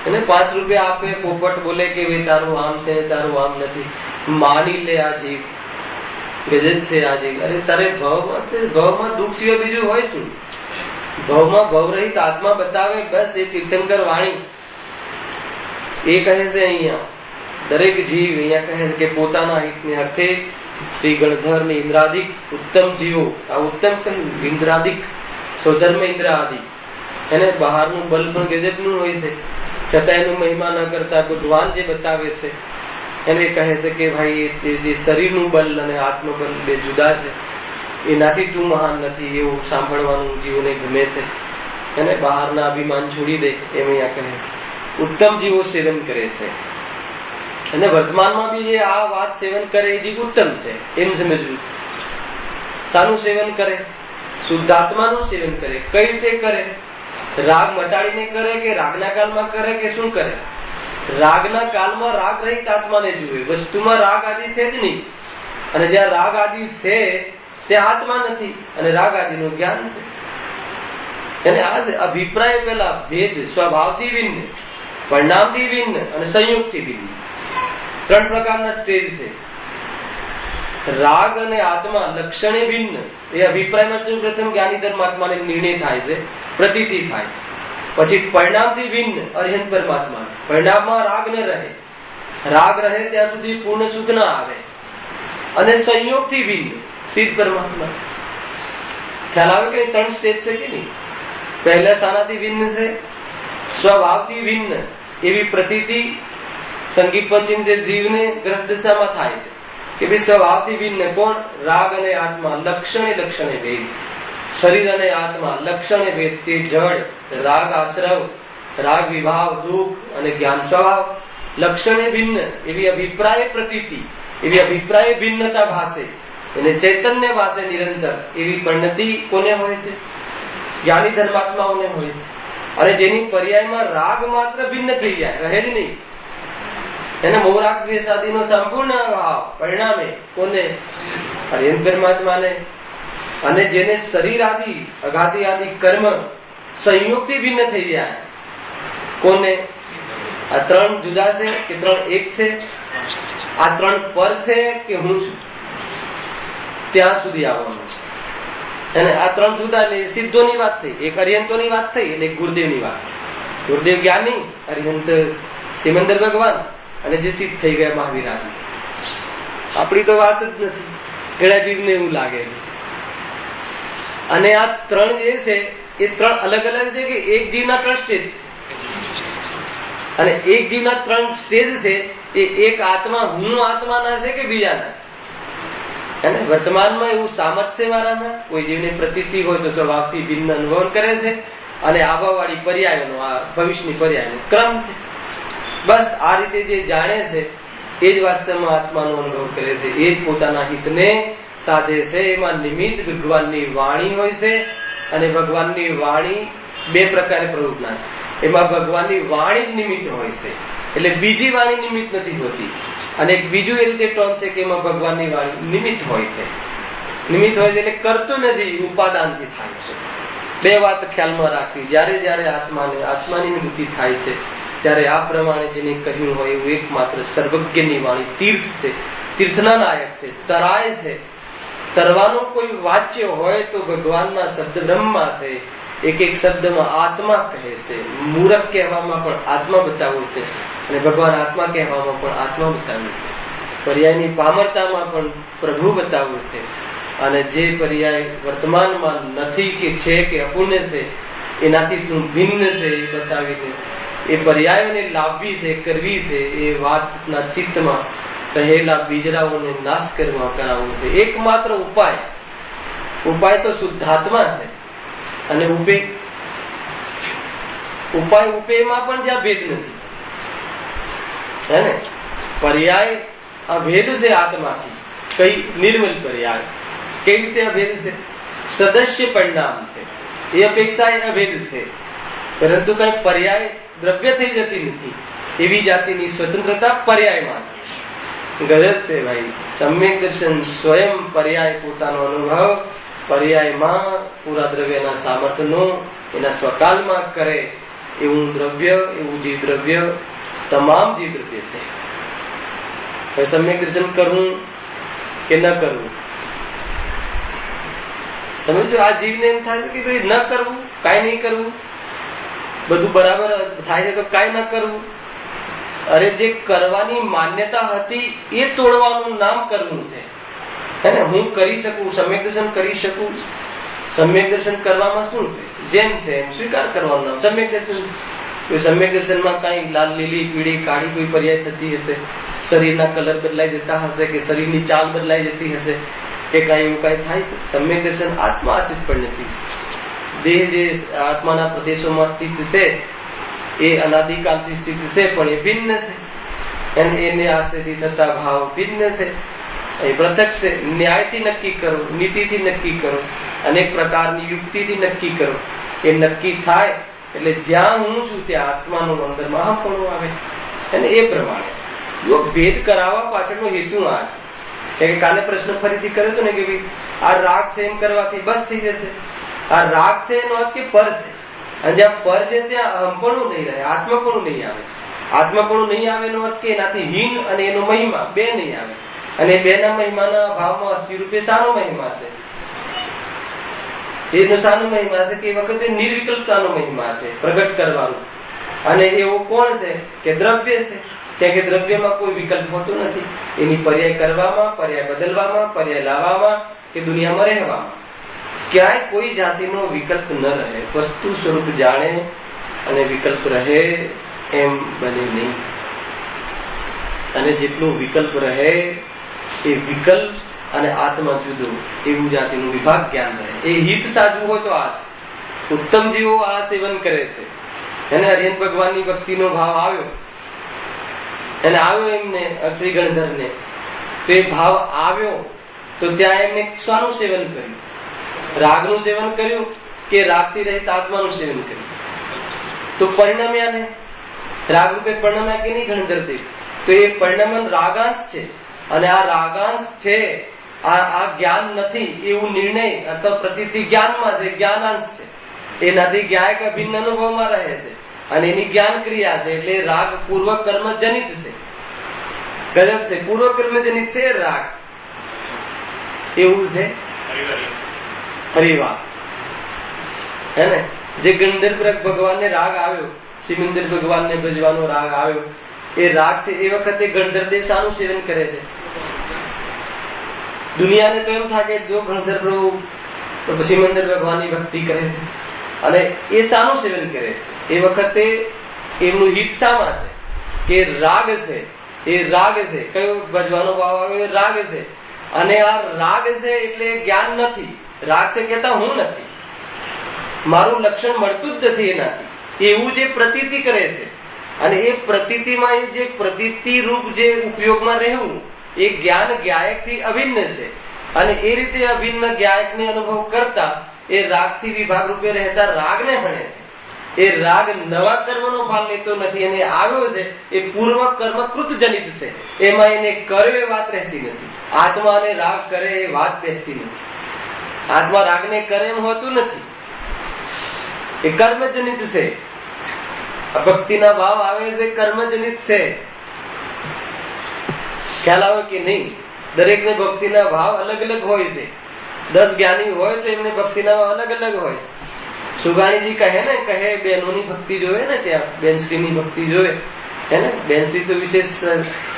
એને 5 રૂપિયા આપે, પોપટ બોલે કે તારું આમ છે, તારું આમ નથી, માની લે આ જીવ, ગજન છે આ જીવ. અરે તારે ભવમાં દુઃખ સિવાય બીજું હોય શું? ભવમાં ભવરહિત આત્મા બતાવે, બસ એ તીર્થંકર વાણી. એ કહે છે અહીંયા દરેક જીવ અહીંયા કહે છે કે પોતાના હિતને અર્થે શ્રી ગણધર ને ઇન્દ્રાદિક ઉત્તમ જીવો, આ ઉત્તમ કહ્યું, ઇન્દ્રાદિક સ્વધર્મ ઇન્દ્ર આદિ, એને બહારનું બલ પણ ગજબનું હોય છે, છતાં એનું મહિમા ન કરતા ભગવાન જે બતાવે છે એને કહે છે કે ભાઈ જે શરીરનું બલ અને આત્મબલ બે જુદા છે, એનાથી તું મહાન નથી, એવું સાંભળવાનું જીવોને ગમે છે. એને બહારના અભિમાન છોડી દે એમ અહીંયા કહે છે. ઉત્તમ જીવો સેવન કરે છે, અને વર્તમાનમાં બી જે આ વાત સેવન કરે એ જીવ ઉત્તમ છે એમ સમજવું. શાનું સેવન કરે? શુદ્ધાત્માનું સેવન કરે. કઈ રીતે કરે? રાગ મટાડીને કરે કે રાગના કાળમાં કરે કે શું કરે? રાગના કાળમાં રાગ રહિત આત્માને જુએ. વસ્તુમાં રાગ આદિ છે જ નહીં, અને જ્યાં રાગ આદિ છે ત્યાં આત્મા નથી, અને રાગ આદિનું જ્ઞાન છે. અને આ અભિપ્રાય પેલા ભેદ સ્વભાવથી ભિન્ન, પરિણામથી ભિન્ન અને સંયુક્તથી ભિન્ન, 3 પ્રકારના સ્ટેજ છે. રાગ અને આત્મા લક્ષણે ભિન્ન. એ અભિપ્રાયમાં શું પ્રથમ જ્ઞાની ધર્માત્માને નિર્ણય થાય છે, પ્રતીતિ થાય છે. પછી પરિણામથી ભિન્ન અરિહંત પરમાત્મા. પરિણામમાં રાગ ન રહે, રાગ રહે ત્યાં સુધી પૂર્ણ સુખ ન આવે. અને સંયોગથી ભિન્ન સિદ્ધ પરમાત્મા. ખ્યાલ આવે કે 3 સ્ટેજ છે કે નહીં? પહેલા શાનાથી ભિન્ન છે? સ્વભાવથી ભિન્ન એવી પ્રતીતિ સંગીત પંચમ જે જીવને ગ્રસ્ત દશામાં થાય છે કે ભાઈ સ્વભાવથી ભિન્ન કોણ? રાગ અને આત્મા લક્ષણે ભેદ. શરીર અને આત્મા લક્ષણે ભેદ. તે જડ, રાગ આશ્રવ, રાગ વિભાવ, દુઃખ અને જ્ઞાન સ્વભાવ લક્ષણે ભિન્ન એવી અભિપ્રાય પ્રતીતિ, એવી અભિપ્રાય ભિન્નતા ભાષે, એને ચૈતન્ય ભાષે નિરંતર. એવી પરિણતિ કોને હોય છે? જ્ઞાની ધર્માત્માઓને હોય છે. અને જેની પર્યાયમાં રાગ માત્ર ભિન્ન થઈ જાય, રહે જ નહીં, એને મોહરાગ દ્વેષાદિનો સંપૂર્ણ ભાવ પરિણામે કોને? હરિહંત પરમાત્માને. અને જેને શરીર આદિ અઘાતી આદિ કર્મ સંયુક્તથી ભિન્ન થઈ જાય કોને? આ 3 જુદા છે કે 3 એક છે? આ 3 પર છે કે હું છું? ત્યાં સુધી આવવાનું. અને આ 3 જુદા એટલે સિદ્ધોની વાત થઈ, એક અરિહંતોની વાત થઈ અને એક ગુરુદેવની વાત થઈ. ગુરુદેવ જ્ઞાની, અરિહંત સિમંદર ભગવાન, અને જે સિદ્ધ થઈ ગયા મહાવીર આદિ. આપણી તો વાત જ નથી, ઘણા જીવને એવું લાગે છે. અને આ 3 જે છે એ 3 અલગ અલગ છે કે એક જીવના 3 સ્ટેજ છે. અને એક જીવના 3 સ્ટેજ છે એ એક આત્મા, હું આત્માના છે કે બીજાના છે? અને વર્તમાનમાં એવું સામર્થ્ય મારામાં, કોઈ જીવને પ્રતીતિ હોય તો સ્વભાવથી ભિન્ન અનુભવ કરે છે, અને આવવાવાળી પર્યાયનો, આ ભવિષ્યની પર્યાયનો ક્રમ છે. બસ આ રીતે જે જાણે છે એ જ વાસ્તવમાં આત્માનો અનુભવ કરે છે, એ જ પોતાના હિતને સાધે છે. એમાં નિમિત્ત ભગવાનની વાણી હોય છે, અને ભગવાનની વાણી 2 પ્રકારે પ્રવૃત્તના છે. એમાં ભગવાનની વાણી જ નિમિત્ત હોય છે, એટલે બીજી વાણી નિમિત્ત નથી હોતી. અને બીજું એ રીતે ટોન છે કે એમાં ભગવાનની વાણી નિમિત્ત હોય છે. નિમિત્ત હોય છે એટલે કરતું નથી, ઉપાદાનથી થાય છે. 2 વાત ખ્યાલમાં રાખવી. જ્યારે આત્માની વૃત્તિ થાય છે ત્યારે આ પ્રમાણે જેને કહ્યું હોય એવું એકમાત્ર સર્વજ્ઞની વાણી તીર્થ છે, તીર્થના નાયક છે, તરાય છે. તરવાનું કોઈ વાચ્ય હોય તો ભગવાનના શબ્દ બ્રહ્મા છે. એક એક શબ્દમાં આત્મા કહે છે. મૂરખ કહેવામાં પણ આત્મા બતાવ્યો છે, અને ભગવાન આત્મા કહેવામાં પણ આત્મા બતાવ્યો છે. પર્યાયની પામરતામાં પણ પ્રભુ બતાવ્યો છે. અને જે પર્યાય વર્તમાનમાં નથી કે છે કે અપૂર્ણ છે, એનાથી તું ભિન્ન છે એ બતાવીને એ પર્યાયોને લાવવી છે, કરવી છે. એ વાતના ચિત્તમાં રહેલા બીજરાઓને નાશ કરવા કરાવવું છે. એકમાત્ર ઉપાય તો શુદ્ધાત્મા છે. અને ઉપાય ઉપેયમાં પણ જ્યાં ભેદ નથી, હે ને? પર્યાય અભેદ છે આત્માથી. કઈ નિર્મલ પર્યાય કઈ રીતે અભેદ છે? સદસ્ય પરિણામ છે, એ અપેક્ષા એ અભેદ છે. પરંતુ કઈ પર્યાય દ્રવ્ય થઈ જતી નથી, એવી જાતિની સ્વતંત્રતા પર્યાયમાં છે. ગરજ છે ભાઈ. સમ્યક દર્શન સ્વયં પર્યાય પોતાનો અનુભવ પર્યાયમાં પૂરા દ્રવ્યના સામર્થ્યનો એના સ્વકાલમાં કરે એવું દ્રવ્ય, એવું જીવ દ્રવ્ય, તમામ જીવ દ્રવ્ય છે. હવે સમ્યક દર્શન કરવું કે ન કરવું, સમજો. આ જીવને એમ થાય કે ભાઈ ન કરવું, કાંઈ નહીં કરવું, બધું બરાબર થાય છે તો કાંઈ ન કરવું. અરે જે કરવાની માન્યતા હતી એ તોડવાનું નામ કરવું છે. હું કરી શકું, સમ્યક દર્શન કરી શકું. સમ્યક દર્શન કરવામાં શું છે? જેમ છે એમ સ્વીકાર કરવાનું નામ સમ્યક દર્શન. સમ્યક દર્શનમાં કઈ લાલ, લીલી, પીળી, કાળી કોઈ પર્યાય થતી હશે, શરીરના કલર બદલાઈ જતા હશે, કે શરીરની ચાલ બદલાઈ જતી હશે, કે કઈ એવું કઈ થાય છે? સમ્યક દર્શન આત્મા આશ્રિત પણ નથી. દેહ જે આત્માના પ્રદેશોમાં સ્થિત છે એ અનાદિકાલથી સ્થિત છે, પણ એ ભિન્ન છે. એને આશ્રિત થતા ભાવ ભિન્ન છે. એ પ્રત્યક્ષ છે. ન્યાયથી નક્કી કરો, નીતિથી નક્કી કરો, અનેક પ્રકારની યુક્તિથી નક્કી કરો. એ નક્કી થાય એટલે જ્યાં હું છું ત્યાં આત્માનું અંદર મહાપણું આવે અને એ પ્રમાણે જો ભેદ કરાવવા પાછળનો હેતુ આ છે કે કાલે પ્રશ્ન ફરીથી કર્યો હતો ને કે ભાઈ આ રાગ છે એમ કરવાથી બસ થઈ જશે. આ રાગ છે એનો અર્થ કે પર છે, અને જ્યાં પર છે ત્યાં અહમપણું નહીં રહે, આત્મપણું નહીં આવે. આત્મપણું નહીં આવે એનો અર્થ કે એનાથી હીન અને એનો મહિમા બે નહીં આવે, અને બેના મહિમાના ભાવમાં અસ્થિ રૂપે સારો મહિમા છે. એનો સાનો મહિમા છે કે એ વખતે નિર્વિકલ્પતાનો મહિમા છે પ્રગટ કરવાનો. અને એવો કોણ છે કે દ્રવ્ય છે, કેમ કે દ્રવ્યમાં કોઈ વિકલ્પ હોતો નથી. એની પર્યાય કરવામાં, પર્યાય બદલવામાં, પર્યાય લાવવામાં કે દુનિયામાં રહેવામાં ક્યાંય કોઈ જાતિનો વિકલ્પ ન રહે. વસ્તુ સ્વરૂપ જાણે અને વિકલ્પ રહે એમ બને નહીં. અને જેટલો વિકલ્પ રહે એ વિકલ્પ અને આત્મા જુદો એવું જાતિનું વિભાગ જ્ઞાન રહે. એ હિત સાધવું હોય તો આ છે. ઉત્તમ જીવો આ સેવન કરે છે. એને હરિયન ભગવાનની ભક્તિનો ભાવ આવ્યો, અને આવ્યો એમને શ્રી ગણધરને, તો એ ભાવ આવ્યો તો ત્યાં એમને શાનું સેવન કર્યું? રાગનું સેવન કર્યું કે રાગથી રહિત આત્માનું સેવન કર્યું? તો પરિણમ્યા ને રાગ રૂપે પરિણમ્યા કે નહીં ગણધર દેવ? તો એ પરિણમન રાગાંશ છે, અને આ રાગાંશ છે આ જ્ઞાન નથી એવું નિર્ણય અથવા પ્રતીતિ જ્ઞાનમાં છે, જ્ઞાનાંશ છે. એનાથી જ્ઞાયક અભિન્ન અનુભવમાં રહે છે, અને એની જ્ઞાન ક્રિયા છે. એટલે રાગ પૂર્વ કર્મ જનિત છે. ગજબ છે, પૂર્વ કર્મ જનિત છે રાગ. એવું છે હરિવા હે ને. જે ગંધર્વ ભગવાનને રાગ આવ્યો, સિમંદર ભગવાનને ભજવાનો રાગ આવ્યો, એ રાગ છે. એ વખતે ગણધર દેવ શાનું સેવન કરે છે? દુનિયાને તો એમ થાય કે જો ગણધર પ્રભુ સિમંદર ભગવાનની ભક્તિ કરે છે, અને એ શાનું સેવન કરે છે? એ વખતે એમનું હિત શામાં છે? કે રાગ છે. એ રાગ છે. કયો ભજવાનો ભાવ આવ્યો? એ રાગ છે. અને આ રાગ છે એટલે જ્ઞાન નથી. રાગ છે કહેતા હું નથી, મારું લક્ષણ મળતું જ નથી એનાથી, એવું જે પ્રતીતિ કરે છે. અને એ પ્રતીતિમાં એ જે પ્રતીતિ રૂપ જે ઉપયોગમાં રહેવું એ જ્ઞાન જ્ઞાયક થી અભિન્ન છે. અને એ રીતે અભિન્ન જ્ઞાયક ને અનુભવ કરતા એ રાગ થી વિભાગ રૂપે રહેતા રાગ ને ભણે છે. એ રાગ નવા કર્મનો ફળ લેતો નથી, અને આવ્યો છે એ પૂર્વ કર્મ કૃત જનિત છે. એમાં એને કરે એ વાત રહેતી નથી. આત્માને રાગ કરે એ વાત બેસતી નથી. આત્મા રાગને કરે એમ હોતું નથી. એ કર્મજનિત છે. ભક્તિના ભાવ આવે છે કર્મજનિત છે. ખ્યાલ આવે કે નહીં? દરેકને ભક્તિના ભાવ અલગ અલગ હોય છે. 10 જ્ઞાની હોય તો એમને ભક્તિના ભાવ અલગ અલગ હોય. સુગાણીજી કહે ને, કહે બહેનોની ભક્તિ જોવે ને, ત્યાં બેનશ્રીની ભક્તિ જોવે હે ને. બેનશ્રી તો વિશેષ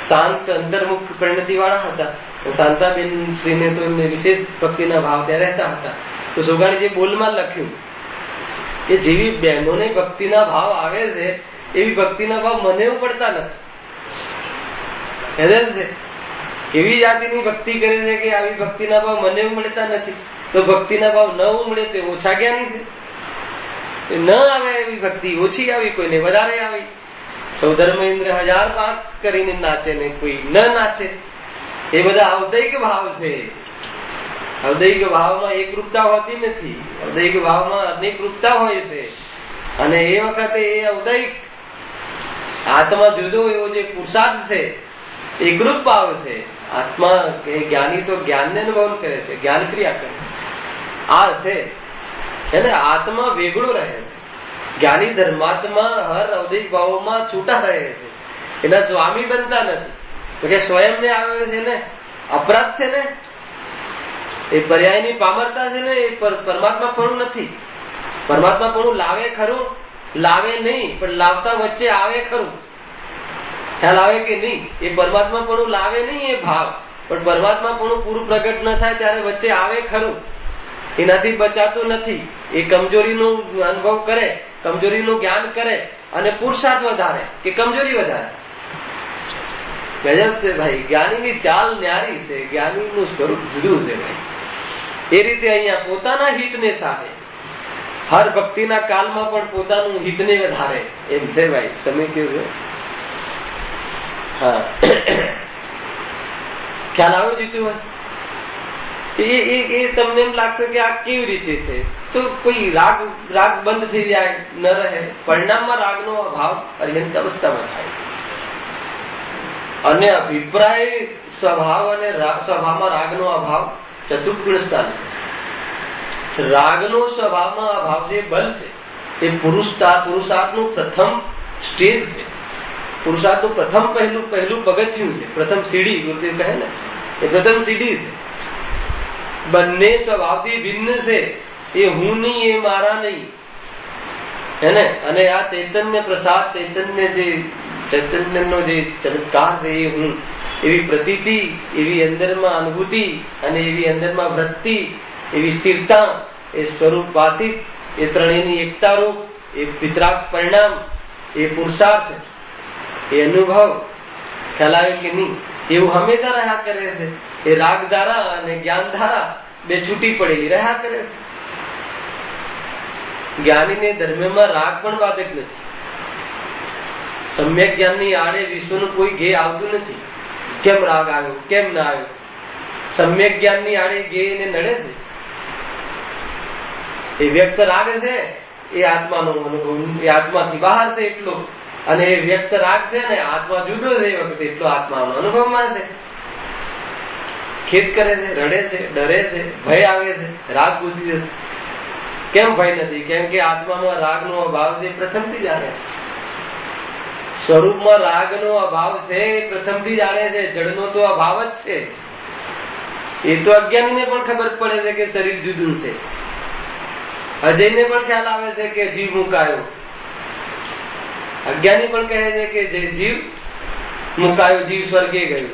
શાંત અંતર્મુખ પરિણતિ વાળા હતા. શાંતાબેન શ્રીને તો એમને વિશેષ ભક્તિના ભાવ ત્યાં રહેતા હતા. તો સુગાણીજી બોલમાં લખ્યું કે જેવી બહેનોને ભક્તિના ભાવ આવે છે એવી ભક્તિના ભાવ મને પડતા નથી. કેવી જાતિની ભક્તિ કરે છે કે આવી ભક્તિના ભાવ મને મળતા નથી? તો ભક્તિના ભાવ ન ઉમળે તે ઓછા જ્ઞાની છે. ન આવે એવી ભક્તિ ઓછી આવી, કોઈને વધારે આવી. સૌ ધર્મેન્દ્ર 1000 પાઠ કરીને નાચે ને કોઈ ન નાચે. એ બધા ઔદૈક ભાવ છે. ઔદૈક ભાવમાં એકરૂપતા હોતી નથી. ઔદૈક ભાવમાં અનેક રૂપતા હોય છે. અને એ વખતે એ ઔદૈક આત્મા જુદો એવો જે પુરુષાર્થ છે એકરૂપ ભાવ છે. આત્મા જ્ઞાની તો જ્ઞાનને અનુભવ કરે છે, જ્ઞાન ક્રિયા કરે આ છે. એટલે આત્મા વેગળો રહે છે. જ્ઞાની ધર્માત્મા હર ઔદૈક ભાવોમાં છૂટા રહે છે. એના સ્વામી બનતા નથી. તો કે સ્વયં ને આવે છે ને, અપરાધ છે ને, એ પર્યાયની પામરતા છે ને, એ પરમાત્મા પણ નથી. પરમાત્મા પણ લાવે ખરું, લાવે નહીં, પણ લાવતા વચ્ચે આવે ખરું. ખ્યાલ આવે કે નહીં? એ પરમાત્મા પણ લાવે નહીં એ ભાવ, પણ પરમાત્મા પણ પૂરું પ્રગટ ન થાય ત્યારે વચ્ચે આવે ખરું. એનાથી બચાતું નથી. એ કમજોરીનો અનુભવ કરે, કમજોરીનું જ્ઞાન કરે, અને પુરુષાર્થ વધારે કે કમજોરી વધારે. ગજબ છે ભાઈ. જ્ઞાનીની ચાલ ન્યારી છે, જ્ઞાનીનું સ્વરૂપ જુદું છે ભાઈ. એ રીતે અહીંયા પોતાના હિતને સાથે હર ભક્તિના કાલમાં પણ પોતાનું હિતને વધારે એમ છે ભાઈ. સમય કેવું છે? હા, ખ્યાલ આવ્યો જીતુભાઈ? એ તમને એમ લાગશે કે આ કેવી રીતે છે, તો કોઈ રાગ બંધ થઈ જાય, ન રહે. પરિણામમાં રાગનો અભાવ અર્યંત અવસ્થામાં થાય છે. અને અભિપ્રાય સ્વભાવ અને સ્વભાવમાં રાગનો અભાવ ચતુર્ગુણ સ્થાન. રાગનો સ્વભાવમાં અભાવ જે બલ છે એ પુરુષાર્થનું પ્રથમ સ્ટેજ છે. પુરુષાર્થનું પ્રથમ પહેલું પગથિયું છે, પ્રથમ સીડી ગુરુદેવ કહે ને, એ પ્રથમ સીડી છે. બંને સ્વભાવથી ભિન્ન છે. એ હું નહીં, એ મારા નહીં, હે ને. અને આ ચૈતન્ય પ્રસાદ, ચૈતન્યનો જે ચમત્કાર છે એ હું, એવી પ્રતીતિ, એવી અંદરમાં અનુભૂતિ અને એવી અંદરમાં વૃત્તિ, એવી સ્થિરતા, એ સ્વરૂપ વાસિત, એ ત્રણેયની એકતા રૂપ, એ વિતરાગ પરિણામ, એ પુરુષાર્થ, એ અનુભવ, ખ્યાલ આવે કે નહીં, એવું હંમેશા રહ્યા કરે છે. એ રાગ ધારા અને જ્ઞાન ધારા બે છૂટી પડેલી રહ્યા કરે છે. જ્ઞાનીને ધર્મમાં રાગ પણ બાધક નથી. સમ્યક જ્ઞાનની આડે વિશ્વનું કોઈ ઘે આવતું નથી. કેમ રાગ આવ્યો, કેમ ના આવ્યો? સમ્યક જ્ઞાનની આડે ઘે એને નડે છે. એ વ્યક્ત રાગ છે એ આત્માનો અનુભવ, એ આત્માથી બહાર છે એટલો, અને એ વ્યક્ત રાગ છે ને આત્મા જુદો છે એ વખતે એટલો આત્માનો અનુભવમાં છે. ખેદ કરે છે, રડે છે, ડરે છે, ભય આવે છે, રાગ ઘૂસી જશે. કેમ ભય નથી? કેમ કે આત્મામાં રાગનો અભાવ છે પ્રથમથી જાણે. સ્વરૂપમાં રાગનો અભાવ છે પ્રથમથી જાણે છે. જડનો તો અભાવ જ છે. એ તો અજ્ઞાનીને પણ ખબર પડે છે કે શરીર જુદું છે. અજયને પણ ખ્યાલ આવે છે કે જીવ મુકાયો. અજ્ઞાની પણ કહે છે કે જે જીવ મુકાયો, જીવ સ્વર્ગે ગયો.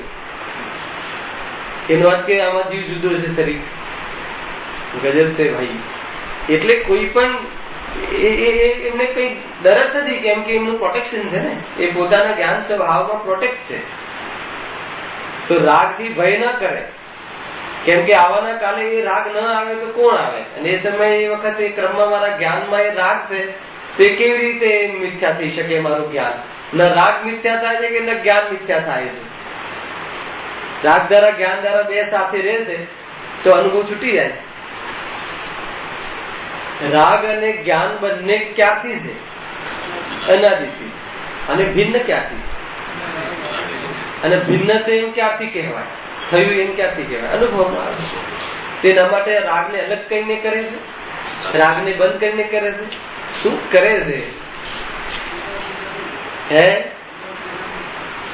એનો અર્થ કે આમાં જીવ જુદો છે શરીર. ગજબ છે ભાઈ. એટલે કોઈ પણ એમને કઈ ડર જ નથી, કેમ કે એમનું પ્રોટેક્શન છે ને, એ પોતાના જ્ઞાન સ્વભાવમાં પ્રોટેક્ટ છે. તો રાગથી ભય ન કરે, કેમ કે આવવાના કાલે એ રાગ ન આવે તો કોણ આવે? અને એ સમયે એ વખતે ક્રમમાં મારા જ્ઞાનમાં એ રાગ છે, તો એ કેવી રીતે મિથ્યા થઈ શકે મારું જ્ઞાન? ન રાગ મિથ્યા થાય છે કે ન જ્ઞાન મિથ્યા થાય છે. રાગ દ્વારા જ્ઞાન દ્વારા બે સાથે રહે છે તો અનુભવ છૂટી જાય. રાગ અને જ્ઞાન બંને ક્યાંથી છે? અનાદિથી. અને ભિન્ન ક્યાંથી છે? અને ભિન્ન છે એમ ક્યાંથી કહેવાય? થયું એમ ક્યાંથી કહેવાય? અનુભવમાં આવે છે. તેના માટે રાગને અલગ કરીને કરે છે, રાગને બંધ કરીને કરે છે. શું કરે છે? હે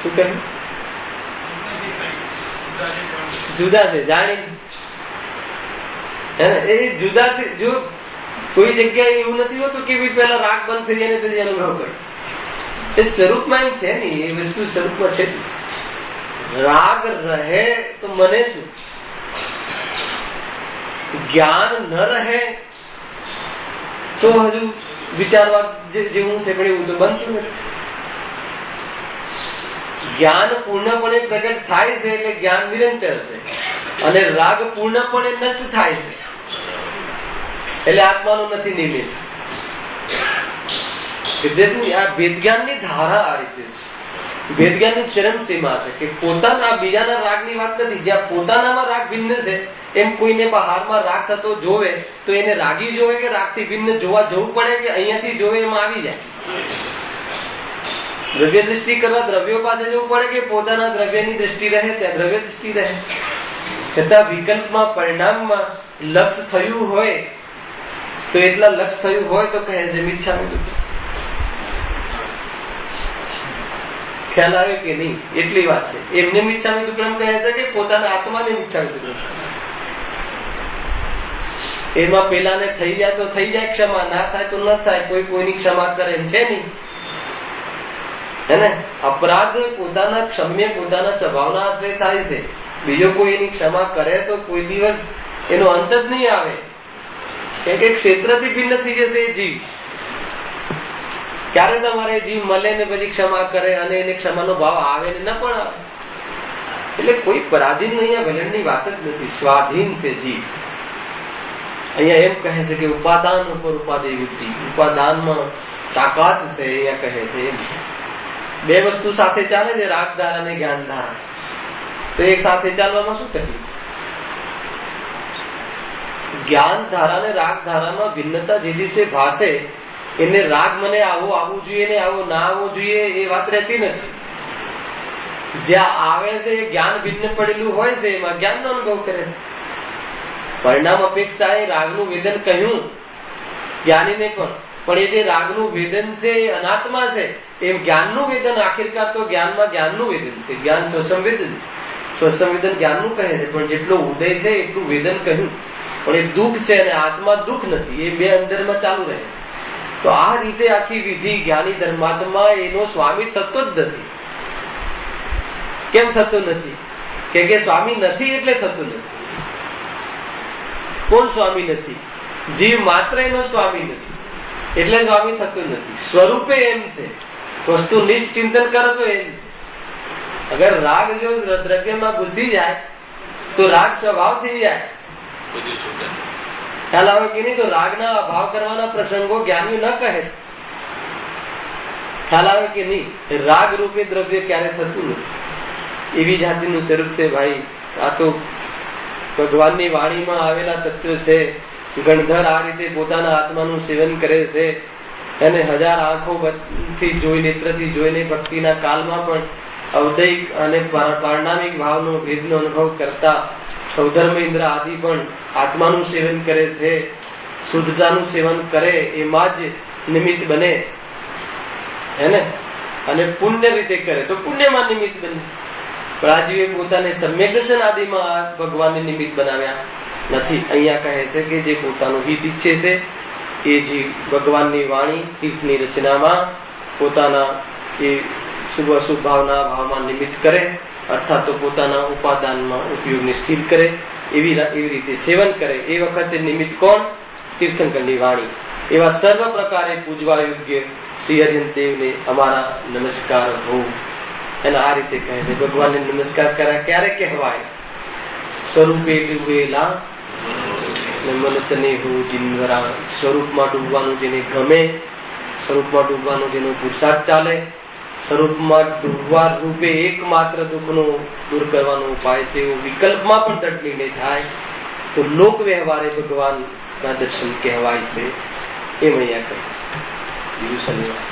શું કરે? જુદા છે જાણી, એ જુદા છે. જો કોઈ જગ્યાએ એવું નથી હોતું કે ભાઈ પેલા રાગ બંધ થઈ જાય ને પછી અનુભવ કરે. એ સ્વરૂપમાં એમ છે ને, એ વસ્તુ સ્વરૂપમાં છે. રાગ રહે તો મને શું? જ્ઞાન ન રહે તો હજુ વિચારવા જેવું છે, પણ એવું તો બનતું નથી. જ્ઞાન પૂર્ણપણે પ્રગટ થાય છે એટલે જ્ઞાન નિરંતર છે, અને રાગ પૂર્ણપણે નષ્ટ થાય છે એટલે આત્માનું નથી નિમિત્ત. આ ભેદજ્ઞાનની ધારા આ રીતે છે. ભેદજ્ઞાનની ચરમ સીમા છે કે પોતાના બીજાના રાગની વાત નથી. જ્યાં પોતાનામાં રાગ ભિન્ન છે, એમ કોઈને બહારમાં રાગ થતો જોવે તો એને રાગી જોવે કે રાગથી ભિન્ન જોવા જવું પડે, કે અહીંયાથી જોવે એમાં આવી જાય. દ્રવ્ય દૃષ્ટિ કરવા દ્રવ્યો પાસે જવું પડે કે પોતાના દ્રવ્યની દ્રષ્ટિ રહે ત્યાં દ્રવ્ય દૃષ્ટિ રહે. છતાં વિકલ્પમાં પરિણામમાં લક્ષ થયું હોય તો એટલા લક્ષ થયું હોય તો કહે છે મિથ્યા. ખ્યાલ આવે કે નહીં? એટલી વાત છે. એમને મિથ્યામિ દુક્કડમ કહે છે કે પોતાના આત્માને મિથ્યામિ દુક્કડમ. એમાં પેલાને થઈ જાય તો થઈ જાય ક્ષમા, ના થાય તો ન થાય. કોઈ કોઈની ક્ષમા કરે એમ છે નહીં, હે ને. અપરાધ પોતાના ક્ષમ્ય પોતાના સ્વભાવના આશ્રય થાય છે. બીજો કોઈ એની ક્ષમા કરે તો કોઈ દિવસ એનો અંત જ નહીં આવે, કેમ કે ક્ષેત્રથી ભિન્ન થઈ જશે એ જીવ. ક્યારે તમારે જીવ મળે ને પછી ક્ષમા કરે અને એને ક્ષમાનો ભાવ આવે ને ન પણ આવે. એટલે કોઈ પરાધીન અહીંયા વલણની વાત જ નથી, સ્વાધીન છે જીવ. અહીંયા એમ કહે છે કે ઉપાદાન ઉપર ઉપાદેય વૃત્તિ, ઉપાદાનમાં તાકાત છે અહીંયા કહે છે. એમ બે વસ્તુ સાથે ચાલે છે, રાગ ધારા અને જ્ઞાન ધારા. તો એક સાથે ચાલવામાં શું તકલીફ? જ્ઞાન ધારા ને રાગ ધારામાં ભિન્નતા જે દિવસે ભાષે એને રાગ મને આવો આવવું જોઈએ ને આવો ના આવવો જોઈએ એ વાત રહેતી નથી. જ્યાં આવે છે એ જ્ઞાન ભિન્ન પડેલું હોય છે, એમાં જ્ઞાનનો અનુભવ કરે છે. પરિણામ અપેક્ષા એ રાગનું વેદન કહ્યું જ્ઞાનીને પણ એ જે રાગનું વેદન છે એ અનાત્મા છે. એમ જ્ઞાનનું વેદન આખિરકાર તો જ્ઞાનમાં જ્ઞાનનું વેદન છે. જ્ઞાન સ્વસંવેદન છે. સ્વસંવેદન જ્ઞાનનું કહે છે, પણ જેટલો ઉદય છે એટલું વેદન કહ્યું. પણ એ દુઃખ છે અને આત્મા દુઃખ નથી, એ બે અંદરમાં ચાલુ રહે. તો આ રીતે આખી વિધિ જ્ઞાની ધર્માત્મા એનો સ્વામી થતો જ નથી. કેમ થતો નથી? કે સ્વામી નથી એટલે થતું નથી. કોણ સ્વામી નથી? જીવ માત્ર એનો સ્વામી નથી એટલે સ્વામી થતું નથી. સ્વરૂપે એમ છે, વસ્તુ નિશ્ચિંતન કરો તો એમ છે. અગર રાગ જો દ્રવ્યમાં ઘૂસી જાય તો રાગ સ્વભાવ થઈ જાય. ખ્યાલ આવે કે નહીં? તો રાગના અભાવ કરવાના પ્રસંગો જ્ઞાનીઓ ન કહે. ખ્યાલ આવે કે નહીં? રાગ રૂપે દ્રવ્ય ક્યારે થતું નથી. એવી જાતિનું સ્વરૂપ છે ભાઈ. આ તો ભગવાનની વાણીમાં આવેલા તત્વ છે. ગણધર આ રીતે પોતાના આત્માનું સેવન કરે છે અને હજાર આંખોથી જોઈ, નેત્રથી જોઈને ભક્તિના કાળમાં પણ અવદૈક અને પારણામિક ભાવનો ભેદનો અનુભવ કરતા સૌધર્મ ઇન્દ્ર આદિ પણ આત્માનું સેવન કરે છે. શુદ્ધતાનું સેવન કરે એમાં જ નિમિત્ત બને હે ને. અને પુણ્ય રીતે કરે તો પુણ્યમાં નિમિત્ત બને. રાજીવે પોતાને સમ્યક દર્શન આદિમાં ભગવાનને નિમિત્ત બનાવ્યા નથી. અહીંયા કહે છે કે જે પોતાનું હિત ઈચ્છે છે એ જે ભગવાનની વાણી તીર્થની રચનામાં પોતાના એ શુભ અશુભ ભાવના ભાવમાં નિમિત્ત કરે, અર્થાત તો પોતાના ઉપાદાનમાં ઉપયોગને સ્થિર કરે. એવી રીતે સેવન કરે. એ વખતે નિમિત્ત કોણ? તીર્થંકરની વાણી. એવા સર્વ પ્રકારે પૂજવા યોગ્ય શ્રી હરિયંતદેવને અમારા નમસ્કાર હો. અને આ રીતે કહે છે ભગવાનને નમસ્કાર કર્યા ક્યારે કહેવાય? સ્વરૂપે ડૂબેલા મનતને હું જીનવરા. સ્વરૂપમાં ડૂબવાનું જેને ગમે, સ્વરૂપમાં ડૂબવાનું જેનો પુરુષાર્થ ચાલે, સ્વરૂપમાં ડૂબવા રૂપે એકમાત્ર દુઃખનો દૂર કરવાનો ઉપાય છે એવો વિકલ્પમાં પણ તટલીને થાય તો લોક વ્યવહારે ભગવાનના દર્શન કહેવાય છે. એમ અહીંયા કહે. બીજું શનિવાર